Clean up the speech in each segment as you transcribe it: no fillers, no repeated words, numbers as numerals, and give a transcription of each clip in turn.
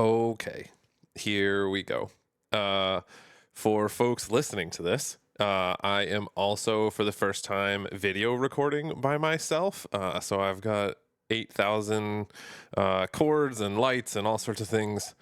Okay, here we go. Uh, for folks listening to this, I am also for the first time video recording by myself. So I've got 8,000 cords and lights and all sorts of things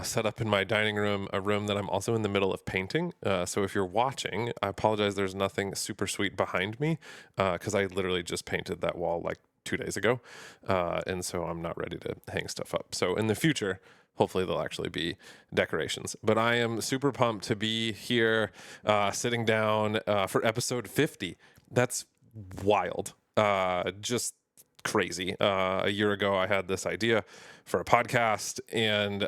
set up in my dining room, a room that I'm also in the middle of painting. So if you're watching, I apologize. There's nothing super sweet behind me because I literally just painted that wall like 2 days ago. And so I'm not ready to hang stuff up. So in the future, hopefully there'll actually be decorations. But I am super pumped to be here sitting down for episode 50. That's wild. Just crazy. A year ago, I had this idea for a podcast, and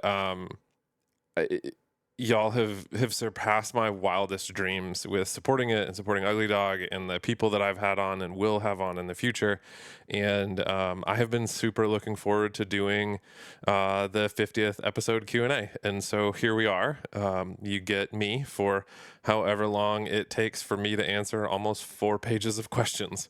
y'all have surpassed my wildest dreams with supporting it and supporting Ugly Dog and the people that I've had on and will have on in the future. And I have been super looking forward to doing the 50th episode Q&A. And so here we are. You get me for however long it takes for me to answer almost 4 pages of questions.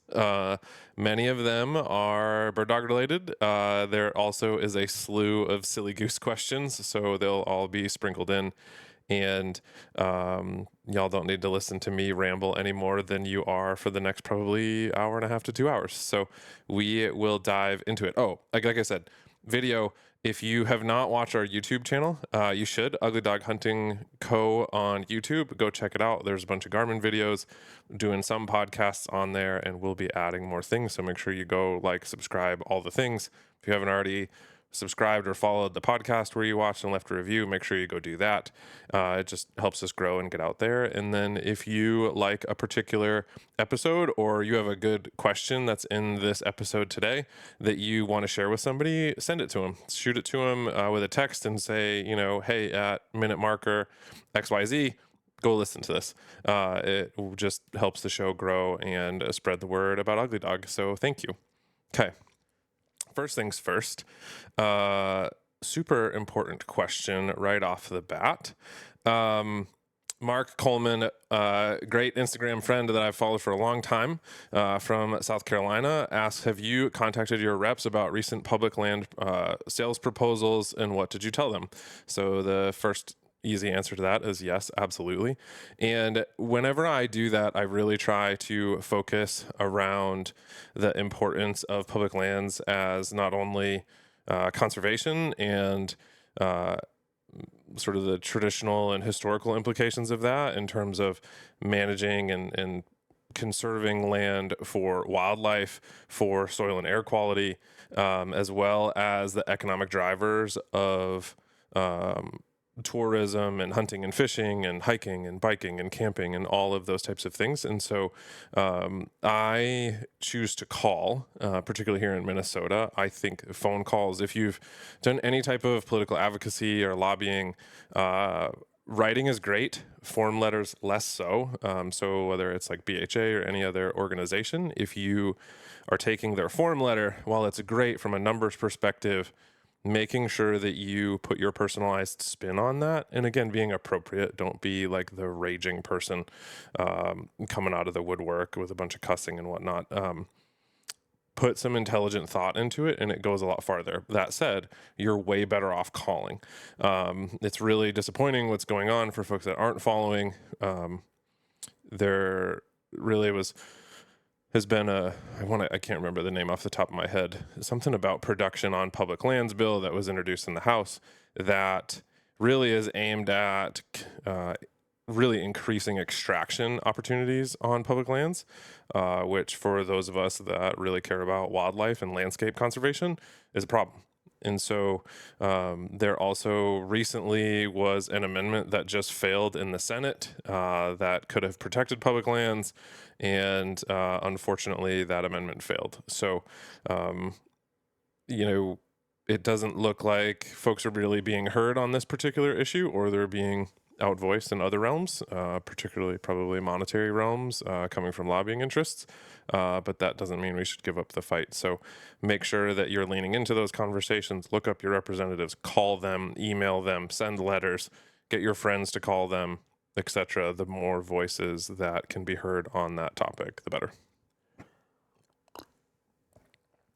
Many of them are bird dog related. There also is a slew of silly goose questions, so they'll all be sprinkled in. And y'all don't need to listen to me ramble any more than you are for the next probably hour and a half to 2 hours. So we will dive into it. Oh, like I said, video. If you have not watched our YouTube channel, you should. Ugly Dog Hunting Co. on YouTube. Go check it out. There's a bunch of Garmin videos, doing some podcasts on there, and we'll be adding more things. So make sure you go like, subscribe, all the things. If you haven't already subscribed or followed the podcast where you watched and left a review, make sure you go do that. It just helps us grow and get out there. And then if you like a particular episode or you have a good question that's in this episode today that you want to share with somebody, send it to them. Shoot it to them with a text and say, hey, at minute marker XYZ, go listen to this. It just helps the show grow and spread the word about Ugly Dog. So thank you. Okay. First things first, super important question right off the bat. Mark Coleman, great Instagram friend that I've followed for a long time from South Carolina, asks, have you contacted your reps about recent public land sales proposals, and what did you tell them? So the first easy answer to that is yes, absolutely. And whenever I do that, I really try to focus around the importance of public lands as not only conservation and sort of the traditional and historical implications of that in terms of managing and conserving land for wildlife, for soil and air quality, as well as the economic drivers of tourism and hunting and fishing and hiking and biking and camping and all of those types of things. And so I choose to call, particularly here in Minnesota. I think phone calls, if you've done any type of political advocacy or lobbying, writing is great, form letters less so. So whether it's like BHA or any other organization, if you are taking their form letter, while it's great from a numbers perspective, making sure that you put your personalized spin on that. And again, being appropriate. Don't be like the raging person coming out of the woodwork with a bunch of cussing and whatnot. Put some intelligent thought into it, and it goes a lot farther. That said, you're way better off calling. It's really disappointing what's going on for folks that aren't following. There really has been I can't remember the name off the top of my head, something about production on public lands bill that was introduced in the House that really is aimed at really increasing extraction opportunities on public lands, which for those of us that really care about wildlife and landscape conservation is a problem. And so there also recently was an amendment that just failed in the Senate that could have protected public lands. And unfortunately, that amendment failed. So, it doesn't look like folks are really being heard on this particular issue, or they're being outvoiced in other realms, particularly probably monetary realms coming from lobbying interests. But that doesn't mean we should give up the fight. So make sure that you're leaning into those conversations, look up your representatives, call them, email them, send letters, get your friends to call them, etc. The more voices that can be heard on that topic, the better.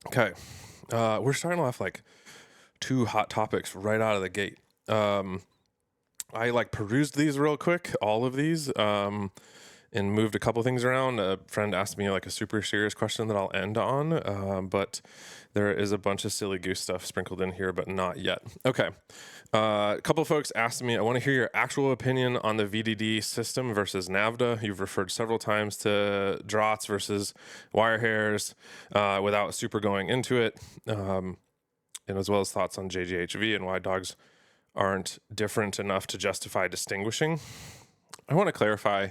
Okay. We're starting off like two hot topics right out of the gate. I like perused these real quick, all of these, and moved a couple things around. A friend asked me like a super serious question that I'll end on, but there is a bunch of silly goose stuff sprinkled in here, but not yet. Okay. A couple of folks asked me, I want to hear your actual opinion on the VDD system versus NAVHDA. You've referred several times to draughts versus wire hairs without super going into it, and as well as thoughts on JGHV and why dogs aren't different enough to justify distinguishing. I want to clarify,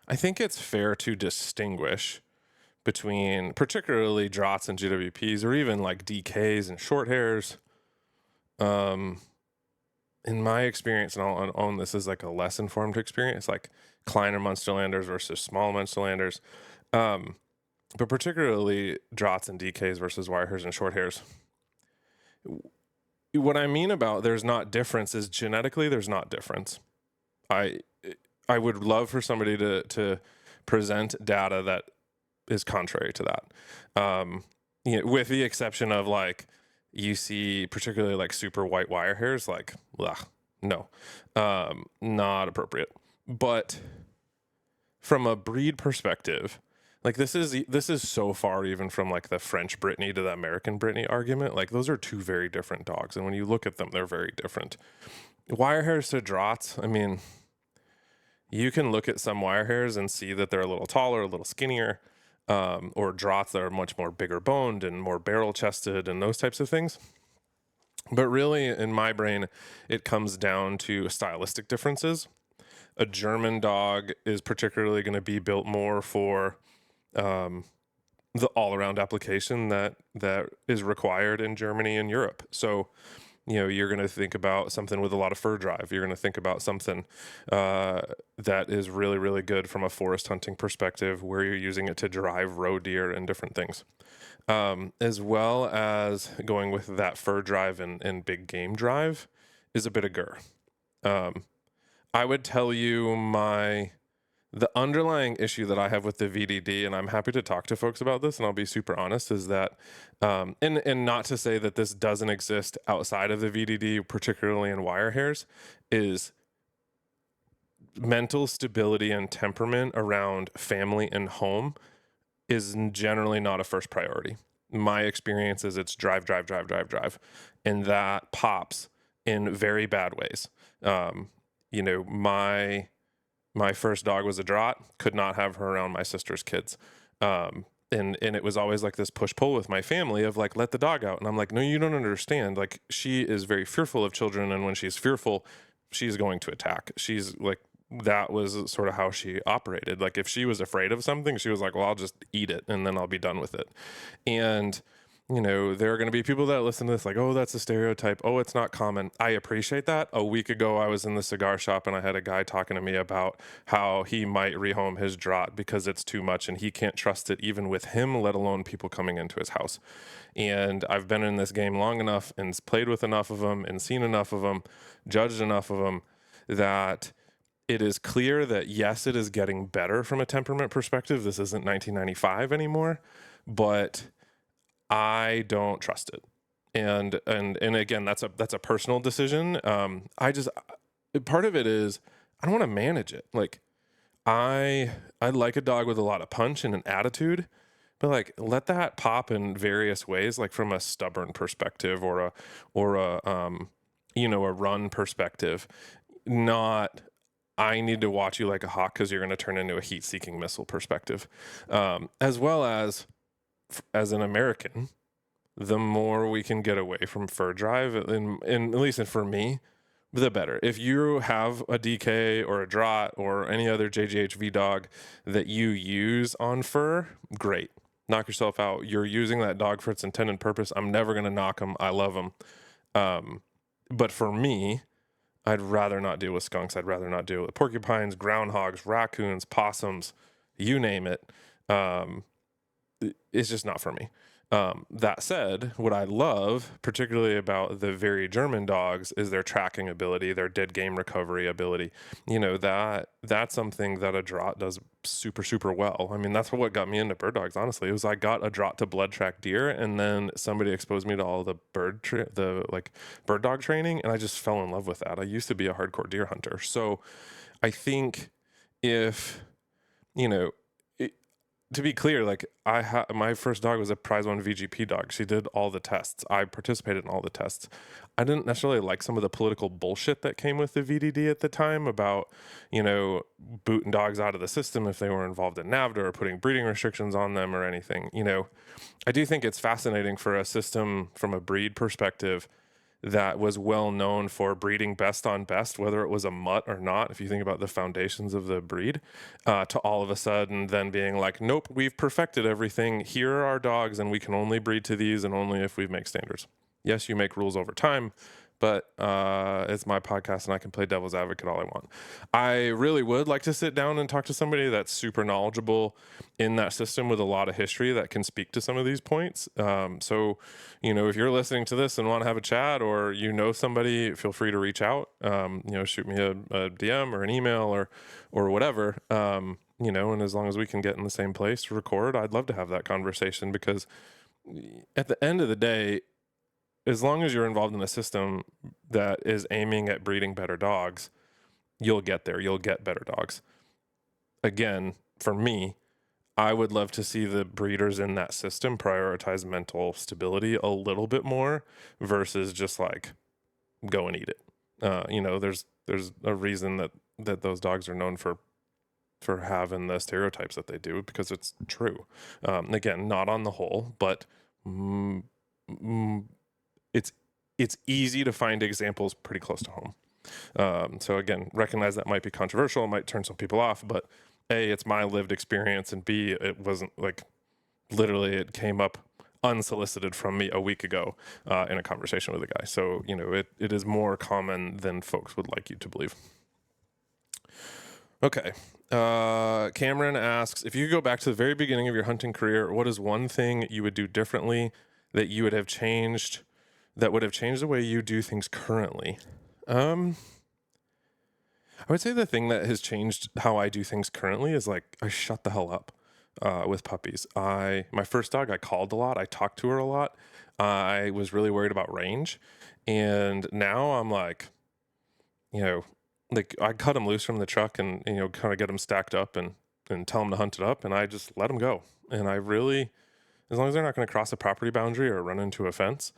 I think it's fair to distinguish between particularly draughts and GWPs, or even like DKs and short hairs. In my experience, and I'll own this as like a less informed experience, like Kleiner Munsterlanders versus small Munsterlanders, but particularly draughts and DKs versus wire hairs and short hairs. What I mean about there's not difference is genetically there's not difference. I would love for somebody to present data that is contrary to that. With the exception of like you see particularly like super white wire hairs, like no, not appropriate. But from a breed perspective, like this is so far even from like the French Brittany to the American Brittany argument. Like those are two very different dogs, and when you look at them, they're very different. Wire hairs to draughts, I mean, you can look at some wire hairs and see that they're a little taller, a little skinnier, or draughts that are much more bigger boned and more barrel chested and those types of things. But really, in my brain, it comes down to stylistic differences. A German dog is particularly going to be built more for the all-around application that is required in Germany and Europe. So, you're going to think about something with a lot of fur drive. You're going to think about something that is really, really good from a forest hunting perspective, where you're using it to drive roe deer and different things, as well as going with that fur drive and big game drive is a bit of gur. I would tell you the underlying issue that I have with the VDD, and I'm happy to talk to folks about this, and I'll be super honest, is that, and not to say that this doesn't exist outside of the VDD, particularly in wire hairs, is mental stability and temperament around family and home is generally not a first priority. My experience is it's drive, and that pops in very bad ways. My first dog was a draught, could not have her around my sister's kids. And it was always like this push-pull with my family of like, let the dog out. And I'm like, no, you don't understand. Like, she is very fearful of children. And when she's fearful, she's going to attack. She's like, that was sort of how she operated. Like, if she was afraid of something, she was like, well, I'll just eat it and then I'll be done with it. And there are going to be people that listen to this like, oh, that's a stereotype. Oh, it's not common. I appreciate that. A week ago, I was in the cigar shop and I had a guy talking to me about how he might rehome his draught because it's too much and he can't trust it even with him, let alone people coming into his house. And I've been in this game long enough and played with enough of them and seen enough of them, judged enough of them, that it is clear that yes, it is getting better from a temperament perspective. This isn't 1995 anymore, but I don't trust it. And again, that's a personal decision. Part of it is I don't want to manage it. Like I like a dog with a lot of punch and an attitude, but like let that pop in various ways, like from a stubborn perspective or a run perspective, not I need to watch you like a hawk because you're going to turn into a heat-seeking missile perspective, as well as an American, the more we can get away from fur drive, and at least for me, the better. If you have a DK or a draught or any other JGHV dog that you use on fur, great. Knock yourself out. You're using that dog for its intended purpose. I'm never going to knock them. I love them. But for me, I'd rather not deal with skunks. I'd rather not deal with porcupines, groundhogs, raccoons, possums, you name it. It's just not for me. That said, what I love, particularly about the very German dogs, is their tracking ability, their dead game recovery ability. That's something that a draught does super, super well. I mean, that's what got me into bird dogs, honestly. It was I got a draught to blood track deer, and then somebody exposed me to all the bird dog training, and I just fell in love with that. I used to be a hardcore deer hunter. So I think if, you know, to be clear, like my first dog was a prize one VGP dog. She did all the tests. I participated in all the tests. I didn't necessarily like some of the political bullshit that came with the VDD at the time about, booting dogs out of the system if they were involved in NAVHDA or putting breeding restrictions on them or anything. I do think it's fascinating for a system from a breed perspective that was well known for breeding best on best, whether it was a mutt or not, if you think about the foundations of the breed, to all of a sudden then being like, nope, we've perfected everything. Here are our dogs, and we can only breed to these and only if we make standards. Yes, you make rules over time, but it's my podcast and I can play devil's advocate all I want. I really would like to sit down and talk to somebody that's super knowledgeable in that system with a lot of history that can speak to some of these points. So, if you're listening to this and want to have a chat, or somebody, feel free to reach out. Shoot me a DM or an email or whatever. And as long as we can get in the same place to record, I'd love to have that conversation, because at the end of the day, as long as you're involved in a system that is aiming at breeding better dogs, you'll get there. You'll get better dogs. Again, for me, I would love to see the breeders in that system prioritize mental stability a little bit more versus just like go and eat it. There's a reason that those dogs are known for having the stereotypes that they do, because it's true. Again, not on the whole, but it's easy to find examples pretty close to home. So again, recognize that might be controversial, it might turn some people off, but A, it's my lived experience, and B, it wasn't like literally it came up unsolicited from me a week ago in a conversation with a guy. So, it is more common than folks would like you to believe. Okay. Cameron asks, if you could go back to the very beginning of your hunting career, what is one thing you would do differently that you would have changed, that would have changed the way you do things currently? I would say the thing that has changed how I do things currently is like, I shut the hell up with puppies. My first dog, I called a lot. I talked to her a lot. I was really worried about range. And now I'm like, I cut them loose from the truck and, kind of get them stacked up and tell them to hunt it up. And I just let them go. And I really, as long as they're not going to cross a property boundary or run into a fence,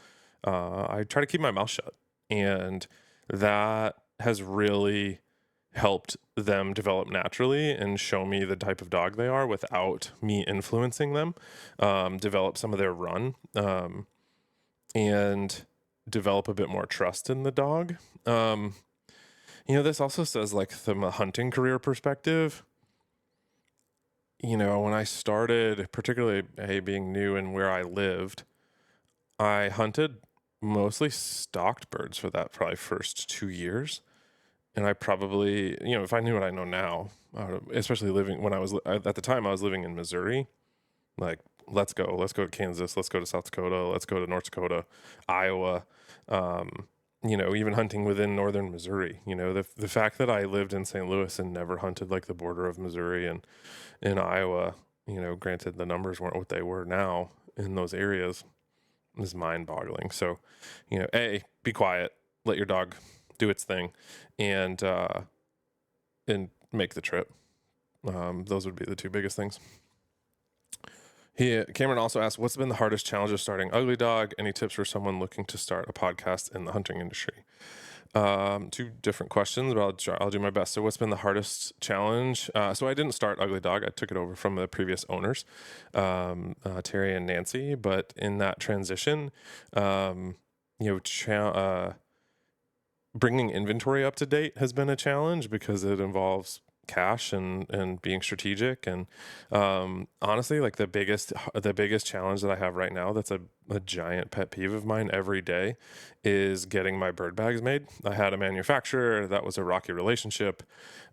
I try to keep my mouth shut. And that has really helped them develop naturally and show me the type of dog they are without me influencing them, develop some of their run, and develop a bit more trust in the dog. This also says, like, from a hunting career perspective, when I started, particularly being new and where I lived, I hunted mostly stocked birds for that probably first 2 years. And I probably, if I knew what I know now, especially at the time I was living in Missouri, like, let's go to Kansas, let's go to South Dakota, let's go to North Dakota, Iowa, even hunting within northern Missouri. The fact that I lived in St. Louis and never hunted like the border of Missouri and in Iowa, granted the numbers weren't what they were now in those areas, is mind-boggling. So, be quiet, let your dog do its thing, and make the trip. Those would be the two biggest things. Cameron also asked, what's been the hardest challenge of starting Ugly Dog? Any tips for someone looking to start a podcast in the hunting industry? Two different questions, but I'll do my best. So what's been the hardest challenge? So I didn't start Ugly Dog. I took it over from the previous owners, Terry and Nancy. But in that transition, bringing inventory up to date has been a challenge, because it involves cash and being strategic. And honestly, like the biggest challenge that I have right now, that's a giant pet peeve of mine every day, is getting my bird bags made. I had a manufacturer that was a rocky relationship.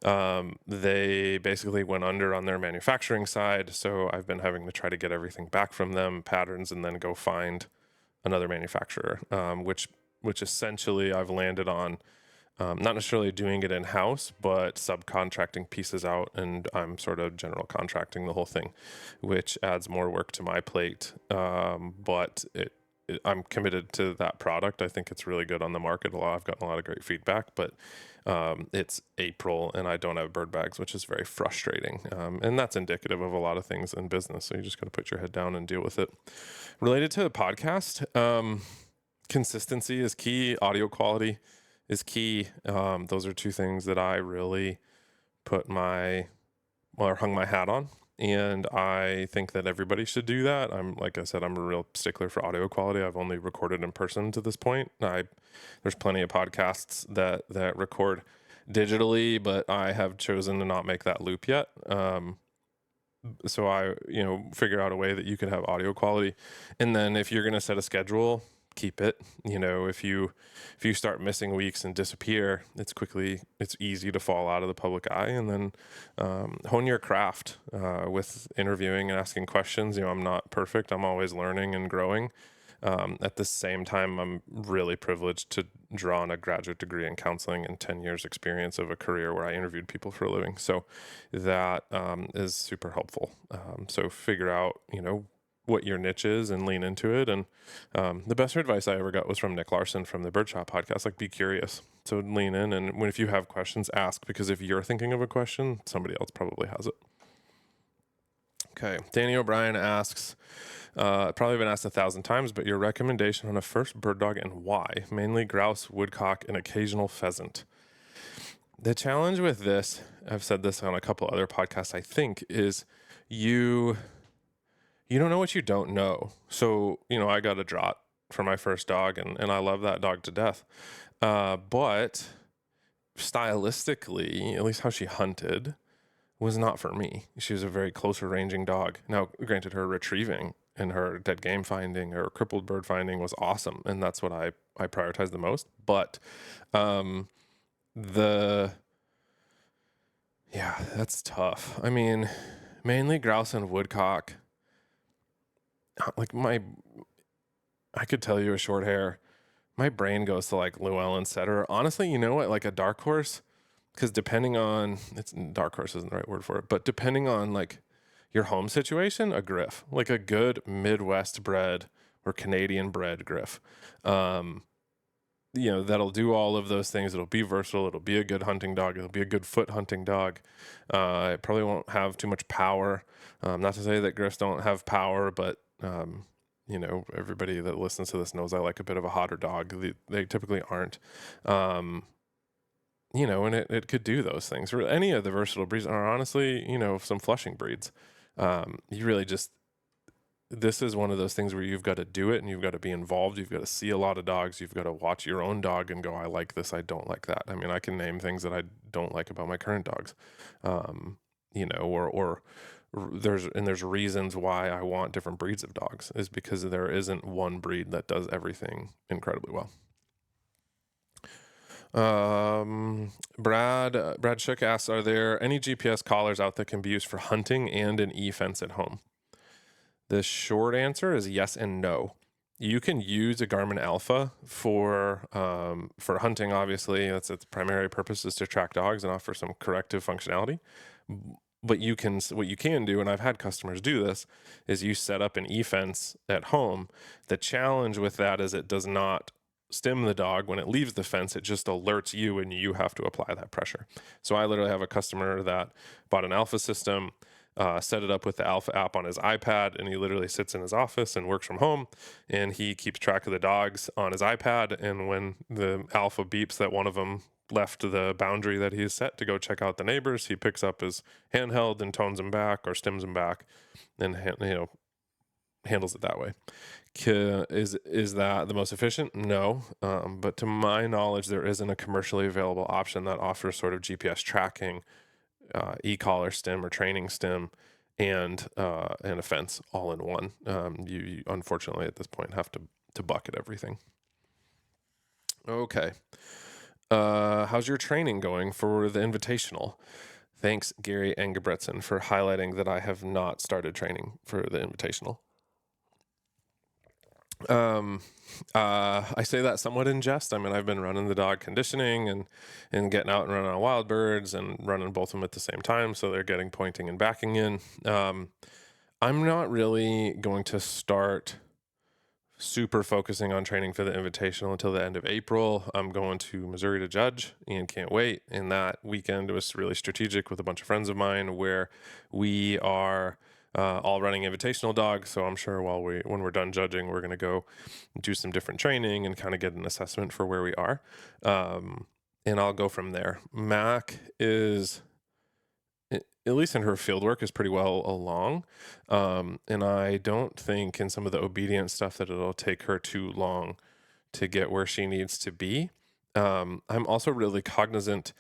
They basically went under on their manufacturing side, so I've been having to try to get everything back from them, patterns, and then go find another manufacturer, which essentially I've landed on, not necessarily doing it in-house, but subcontracting pieces out, and I'm sort of general contracting the whole thing, which adds more work to my plate. But I'm committed to that product. I think it's really good on the market. I've gotten a lot of great feedback, but it's April and I don't have bird bags, which is very frustrating. And that's indicative of a lot of things in business. So you just got to put your head down and deal with it. Related to the podcast, consistency is key. Audio quality is key. Those are two things that I really hung my hat on. And I think that everybody should do that. Like I said, I'm a real stickler for audio quality. I've only recorded in person to this point. There's plenty of podcasts that record digitally, but I have chosen to not make that loop yet. So I, figure out a way that you can have audio quality. And then if you're going to set a schedule, keep it. If you start missing weeks and disappear, it's easy to fall out of the public eye. And then hone your craft with interviewing and asking questions. I'm not perfect. I'm always learning and growing. At the same time, I'm really privileged to draw on a graduate degree in counseling and 10 years experience of a career where I interviewed people for a living. So that is super helpful. So figure out, what your niche is and lean into it. And the best advice I ever got was from Nick Larson from the Birdshot podcast, like, be if lean in. And if you have questions, ask, because if you're thinking of a question, somebody else probably has it. Okay. Danny O'Brien asks, probably been asked 1,000 times, but your recommendation on a first bird dog and why? Mainly grouse, woodcock, and occasional pheasant. The challenge with this, I've said this on a couple other podcasts, I think, is you don't know what you don't know. So, I got a draught for my first dog, and I love that dog to death. But stylistically, at least how she hunted, was not for me. She was a very closer ranging dog. Now, granted, her retrieving and her dead game finding or crippled bird finding was awesome, and that's what I prioritize the most. But that's tough. I mean, mainly grouse and woodcock. Like I could tell you a short hair. My brain goes to like Llewellyn setter. Honestly, you know what? Like a dark horse, because dark horse isn't the right word for it, but depending on like your home situation, a griff, like a good Midwest bred or Canadian bred griff. That'll do all of those things. It'll be versatile. It'll be a good hunting dog. It'll be a good foot hunting dog. It probably won't have too much power. Not to say that griffs don't have power, but everybody that listens to this knows I like a bit of a hotter dog. They typically aren't. And it could do those things. Any of the versatile breeds are honestly, some flushing breeds. You really this is one of those things where you've got to do it and you've got to be involved. You've got to see a lot of dogs. You've got to watch your own dog and go, I like this, I don't like that. I mean, I can name things that I don't like about my current dogs. There's reasons why I want different breeds of dogs, is because there isn't one breed that does everything incredibly well. Brad Shook asks, are there any GPS collars out that can be used for hunting and an e-fence at home? The short answer is yes and no. You can use a Garmin Alpha for hunting. Obviously, its primary purpose is to track dogs and offer some corrective functionality. But what you can do, and I've had customers do this, is you set up an e-fence at home. The challenge with that is it does not stim the dog when it leaves the fence. It just alerts you and you have to apply that pressure. So I literally have a customer that bought an Alpha system, set it up with the Alpha app on his iPad, and he literally sits in his office and works from home, and he keeps track of the dogs on his iPad. And when the Alpha beeps that one of them left the boundary that he's set to go check out the neighbors, he picks up his handheld and tones him back or stims him back, and handles it that way. Is that the most efficient? No, but to my knowledge, there isn't a commercially available option that offers sort of GPS tracking e-collar stim or training stim and a fence all in one. You unfortunately at this point have to bucket everything. Okay. How's your training going for the Invitational? Thanks, Gary Engebretson, for highlighting that I have not started training for the Invitational. I say that somewhat in jest. I mean, I've been running the dog conditioning and getting out and running on wild birds and running both of them at the same time. So they're getting pointing and backing in. I'm not really going to start super focusing on training for the Invitational until the end of April. I'm going to Missouri to judge and can't wait. And that weekend was really strategic with a bunch of friends of mine where we are all running Invitational dogs. So I'm sure when we're done judging, we're going to go do some different training and kind of get an assessment for where we are. And I'll go from there. Mac is, at least in her field work, is pretty well along. And I don't think in some of the obedience stuff that it'll take her too long to get where she needs to be. I'm also really cognizant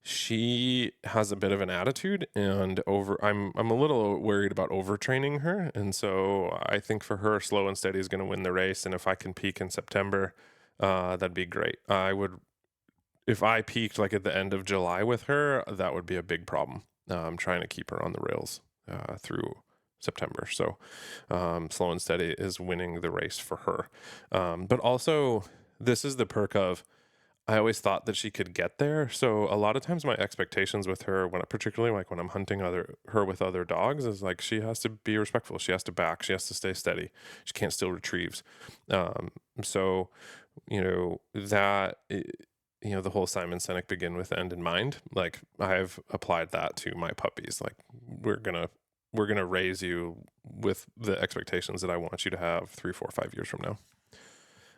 she has a bit of an attitude and I'm a little worried about overtraining her. And so I think for her, slow and steady is going to win the race. And if I can peak in September, that'd be great. If I peaked like at the end of July with her, that would be a big problem. I'm trying to keep her on the rails through September. So slow and steady is winning the race for her. But also, this is the perk of, I always thought that she could get there. So a lot of times my expectations with her, particularly like when I'm hunting her with other dogs, is like she has to be respectful. She has to back. She has to stay steady. She can't steal retrieves. So, the whole Simon Sinek begin with end in mind. Like I've applied that to my puppies. Like we're gonna raise you with the expectations that I want you to have 3, 4, 5 years from now.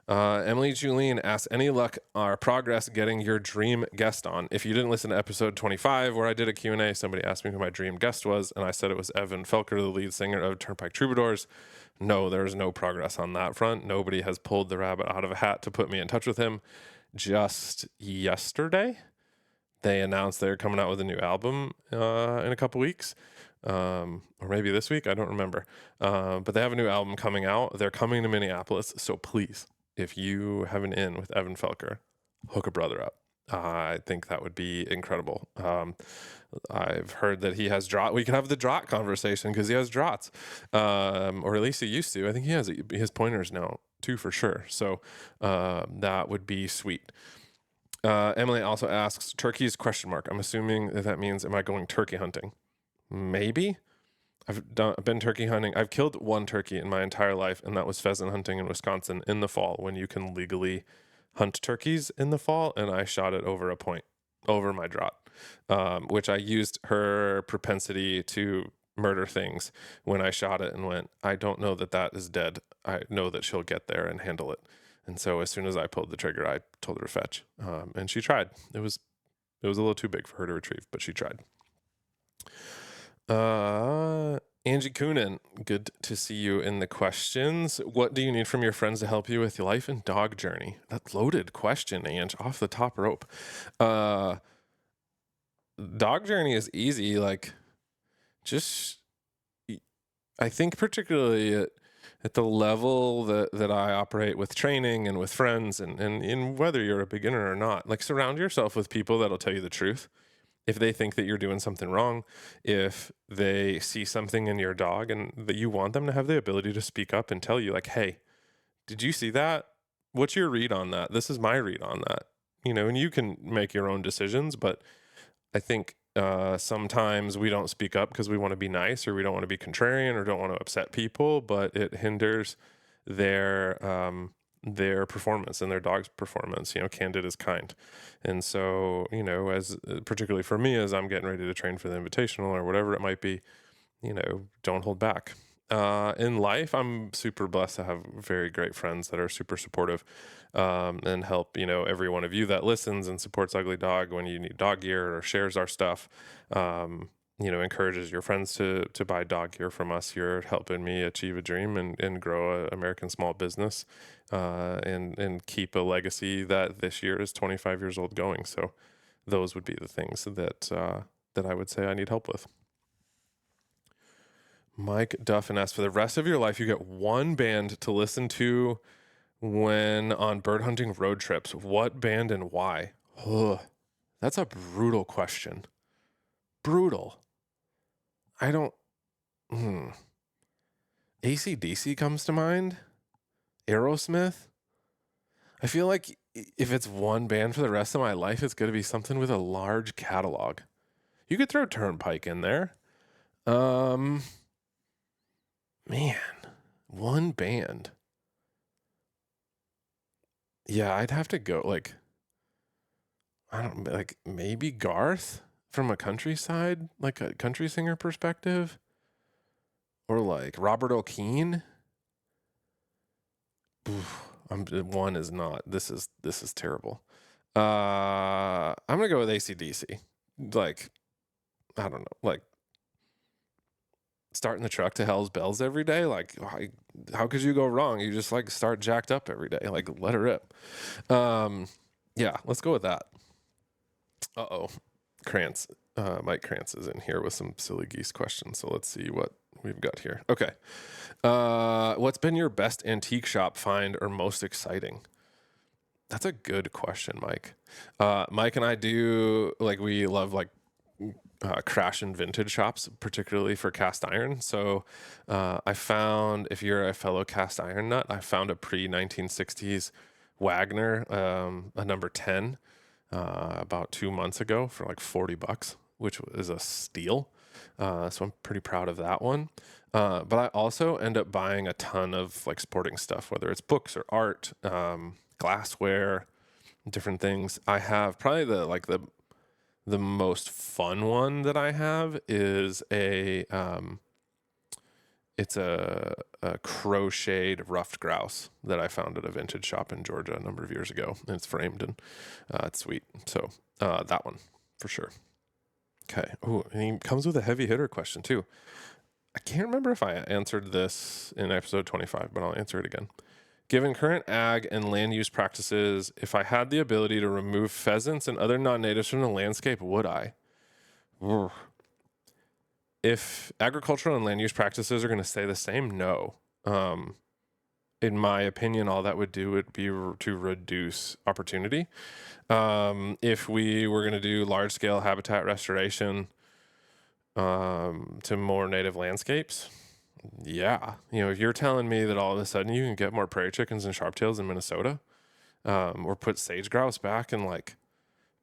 Emily Julene asks, any luck or progress getting your dream guest on? If you didn't listen to episode 25 where I did a Q&A, somebody asked me who my dream guest was, and I said it was Evan Felker, the lead singer of Turnpike Troubadours. No, there's no progress on that front. Nobody has pulled the rabbit out of a hat to put me in touch with him. Just yesterday, they announced they're coming out with a new album in a couple weeks. Or maybe this week, I don't remember. But they have a new album coming out. They're coming to Minneapolis, so please, if you have an in with Evan Felker, hook a brother up. I think that would be incredible. I've heard that he has draught. We could have the draught conversation because he has draughts, or at least he used to. I think he has pointers now too, for sure. So that would be sweet. Emily also asks, turkeys ? I'm assuming that means, am I going turkey hunting? Maybe. I've been turkey hunting. I've killed one turkey in my entire life, and that was pheasant hunting in Wisconsin in the fall when you can legally hunt turkeys in the fall, and I shot it over a point, over my draught, which I used her propensity to murder things when I shot it and went, I don't know that is dead. I know that she'll get there and handle it. And so as soon as I pulled the trigger, I told her to fetch, and she tried. It was a little too big for her to retrieve, but she tried. Angie Coonan, good to see you in the questions. What do you need from your friends to help you with your life and dog journey? That loaded question, Ange, off the top rope. Dog journey is easy. Like, I think particularly at the level that I operate with training and with friends and whether you're a beginner or not, like surround yourself with people that'll tell you the truth. If they think that you're doing something wrong, if they see something in your dog and that you want them to have the ability to speak up and tell you like, hey, did you see that? What's your read on that? This is my read on that. And you can make your own decisions, but I think sometimes we don't speak up because we want to be nice or we don't want to be contrarian or don't want to upset people, but it hinders their performance and their dog's performance. Candid is kind. And so, as particularly for me, as I'm getting ready to train for the Invitational or whatever it might be, don't hold back. In life, I'm super blessed to have very great friends that are super supportive, and help, every one of you that listens and supports Ugly Dog when you need dog gear or shares our stuff, encourages your friends to buy dog gear from us. You're helping me achieve a dream and grow an American small business, and keep a legacy that this year is 25 years old going. So those would be the things that that I would say I need help with. Mike Duffin asks, for the rest of your life, you get one band to listen to when on bird hunting road trips. What band and why? Ugh, that's a brutal question. Brutal. I don't... AC/DC comes to mind. Aerosmith. I feel like if it's one band for the rest of my life, it's going to be something with a large catalog. You could throw Turnpike in there. Man, one band. Yeah, I'd have to go like, I don't like maybe Garth from a countryside, like a country singer perspective, or like Robert O'Keefe. One is not. This is terrible. I'm gonna go with AC/DC. Like, I don't know, like starting the truck to Hell's Bells every day. Like, how could you go wrong? You just like start jacked up every day. Like, let it rip. Yeah, let's go with that. Krantz. Mike Krantz is in here with some silly geese questions. So let's see what we've got here. Okay. What's been your best antique shop find or most exciting? That's a good question, Mike. Mike and I do, like, we love like crash and vintage shops, particularly for cast iron. So I found, if you're a fellow cast iron nut, I found a pre-1960s Wagner, a number 10, about 2 months ago for like $40, which is a steal. So I'm pretty proud of that one. But I also end up buying a ton of like sporting stuff, whether it's books or art, glassware, different things. I have probably the most fun one that I have is it's a crocheted ruffed grouse that I found at a vintage shop in Georgia a number of years ago, and it's framed and it's sweet. So that one for sure. Okay. Oh, and he comes with a heavy hitter question too. I can't remember if I answered this in episode 25, but I'll answer it again. Given current ag and land use practices, if I had the ability to remove pheasants and other non-natives from the landscape, would I? If agricultural and land use practices are going to stay the same, no. In my opinion, all that would do would be to reduce opportunity. If we were going to do large-scale habitat restoration to more native landscapes, yeah. If you're telling me that all of a sudden you can get more prairie chickens and sharptails in Minnesota, or put sage grouse back in like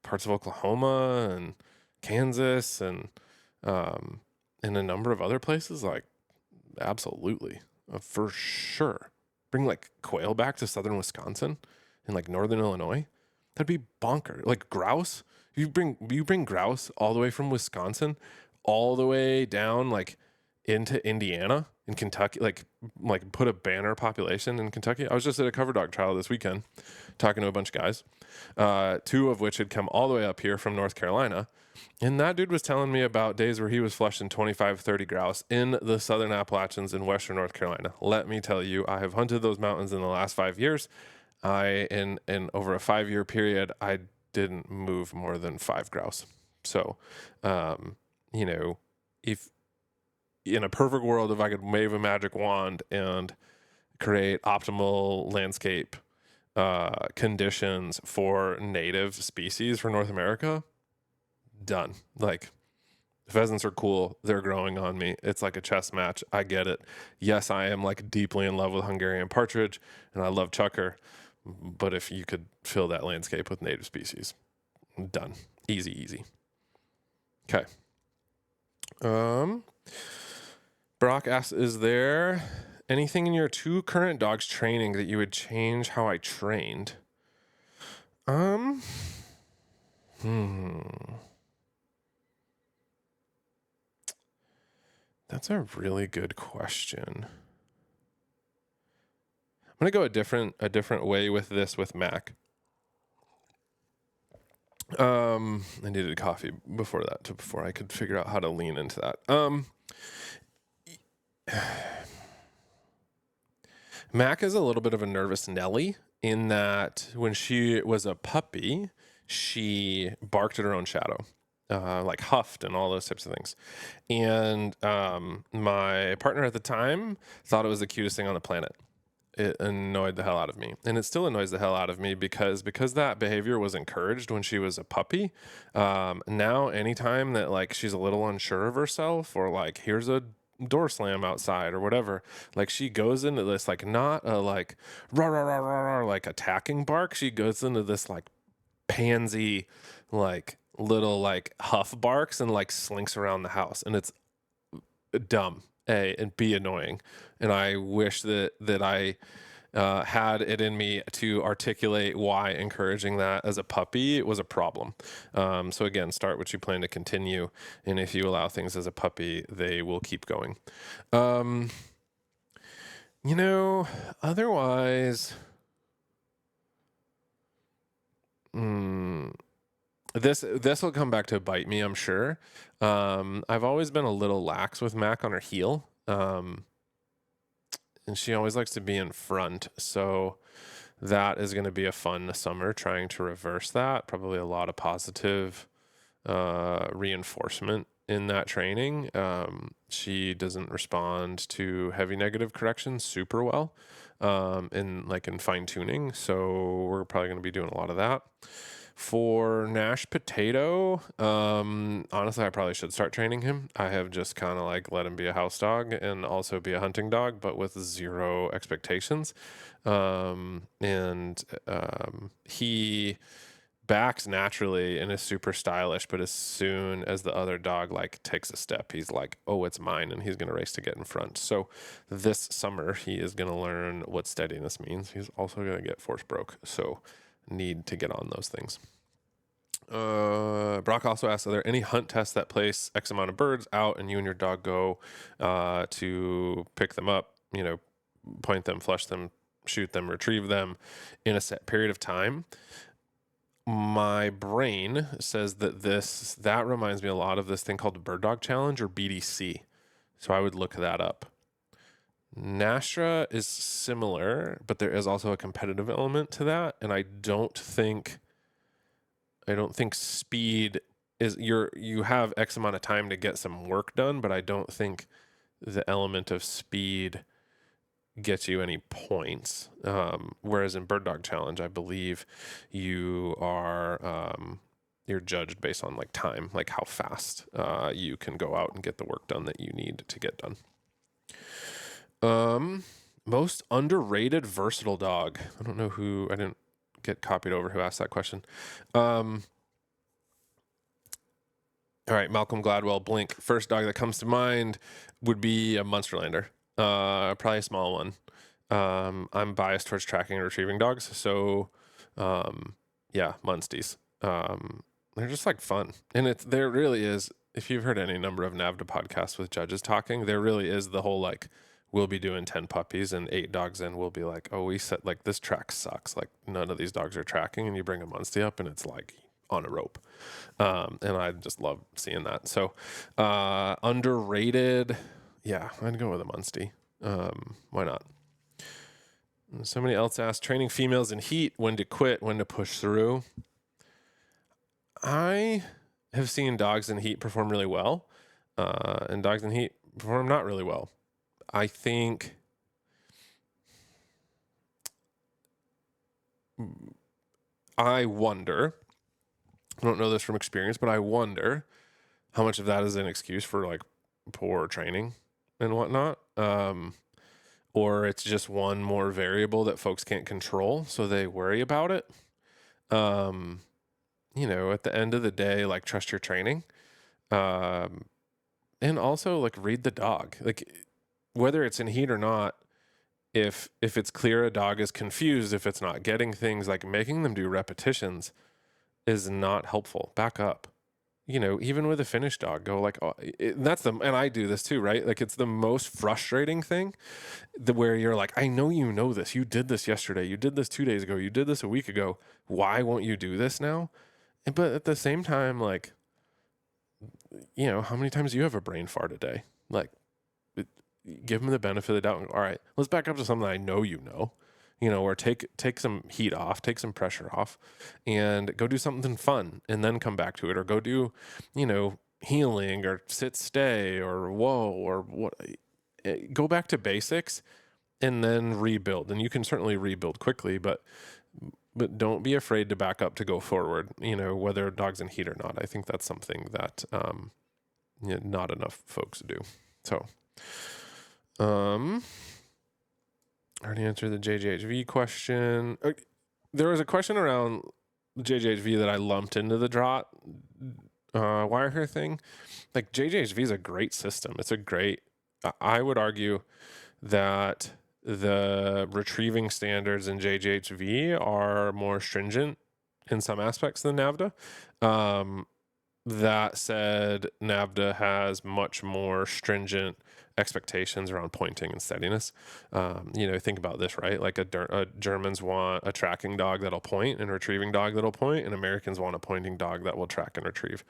parts of Oklahoma and Kansas and in a number of other places, like absolutely, for sure. Bring like quail back to southern Wisconsin and like northern Illinois. That'd be bonker. Like grouse, you bring grouse all the way from Wisconsin, all the way down like into Indiana and Kentucky, like put a banner population in Kentucky. I was just at a cover dog trial this weekend talking to a bunch of guys, 2 of which had come all the way up here from North Carolina. And that dude was telling me about days where he was flushing 25, 30 grouse in the southern Appalachians in western North Carolina. Let me tell you, I have hunted those mountains in the last 5 years. In over a 5-year period, I didn't move more than 5 grouse. So, if in a perfect world, if I could wave a magic wand and create optimal landscape conditions for native species for North America, done. Like, pheasants are cool. They're growing on me. It's like a chess match. I get it. Yes, I am like deeply in love with Hungarian partridge and I love chukar. But if you could fill that landscape with native species, done. Easy. Okay. Brock asks, is there anything in your 2 current dogs training that you would change how I trained? That's a really good question. I'm gonna go a different way with this with Mac. I needed coffee before I could figure out how to lean into that. Mac is a little bit of a nervous Nelly in that when she was a puppy, she barked at her own shadow. like huffed and all those types of things. And my partner at the time thought it was the cutest thing on the planet. It annoyed the hell out of me, and it still annoys the hell out of me because that behavior was encouraged when she was a puppy. Now anytime that like she's a little unsure of herself, or like here's a door slam outside or whatever, like she goes into this like not a like rah rah rah rah rah like attacking bark. She goes into this like pansy like little like huff barks and like slinks around the house, and it's dumb, A, and B, annoying. And I wish that I had it in me to articulate why encouraging that as a puppy was a problem. So again, start what you plan to continue, and if you allow things as a puppy, they will keep going. Otherwise, this will come back to bite me, I'm sure. I've always been a little lax with Mac on her heel. And she always likes to be in front. So that is going to be a fun summer trying to reverse that. Probably a lot of positive reinforcement in that training. She doesn't respond to heavy negative corrections super well in fine tuning. So we're probably going to be doing a lot of that. For Nash Potato, honestly, I probably should start training him. I have just kind of like let him be a house dog and also be a hunting dog, but with zero expectations. He backs naturally and is super stylish, but as soon as the other dog like takes a step, he's like, oh, it's mine, and he's going to race to get in front. So this summer, he is going to learn what steadiness means. He's also going to get force broke. So need to get on those things. Brock also asks, are there any hunt tests that place X amount of birds out and you and your dog go to pick them up, point them, flush them, shoot them, retrieve them in a set period of time? My brain says that reminds me a lot of this thing called the Bird Dog Challenge, or BDC. So I would look that up. NAVHDA is similar, but there is also a competitive element to that, and I don't think speed is you have X amount of time to get some work done, but I don't think the element of speed gets you any points. Whereas in Bird Dog Challenge, I believe you are you're judged based on like time, like how fast you can go out and get the work done that you need to get done. Most underrated versatile dog. I don't know who, I didn't get copied over who asked that question. All right, Malcolm Gladwell, Blink. First dog that comes to mind would be a Munsterlander, probably a small one. I'm biased towards tracking and retrieving dogs, so yeah, Munsties. They're just like fun, and there really is. If you've heard any number of NAVHDA podcasts with judges talking, there really is the whole like, we'll be doing 10 puppies and 8 dogs in, we'll be like, oh, we said like this track sucks. Like none of these dogs are tracking, and you bring a Munstie up and it's like on a rope. And I just love seeing that. So, underrated. Yeah, I'd go with a Munstie. Why not? Somebody else asked, training females in heat, when to quit, when to push through. I have seen dogs in heat perform really well, and dogs in heat perform not really well. I think I wonder, I don't know this from experience, but I wonder how much of that is an excuse for like poor training and whatnot. Or it's just one more variable that folks can't control, so they worry about it. At the end of the day, like trust your training. And also like read the dog. Like whether it's in heat or not, if it's clear a dog is confused, if it's not getting things, like making them do repetitions is not helpful. Back up. Even with a finished dog, go like, oh, and I do this too, right? Like it's the most frustrating thing where you're like, I know you know this. You did this yesterday. You did this 2 days ago. You did this a week ago. Why won't you do this now? But at the same time, like, how many times do you have a brain fart a day? Like, give them the benefit of the doubt. All right, let's back up to something I know you know. or take some heat off, take some pressure off, and go do something fun, and then come back to it, or go do, healing, or sit, stay, or whoa, or what. Go back to basics, and then rebuild. And you can certainly rebuild quickly, but don't be afraid to back up to go forward. Whether dog's in heat or not. I think that's something that not enough folks do. So, I already answered the JJHV question. There was a question around JJHV that I lumped into the draught wire hair thing. Like, JJHV is a great system. I would argue that the retrieving standards in JJHV are more stringent in some aspects than NAVHDA. That said, NAVHDA has much more stringent expectations around pointing and steadiness. Think about this, right? Like Germans want a tracking dog that'll point and a retrieving dog that'll point, and Americans want a pointing dog that will track and retrieve.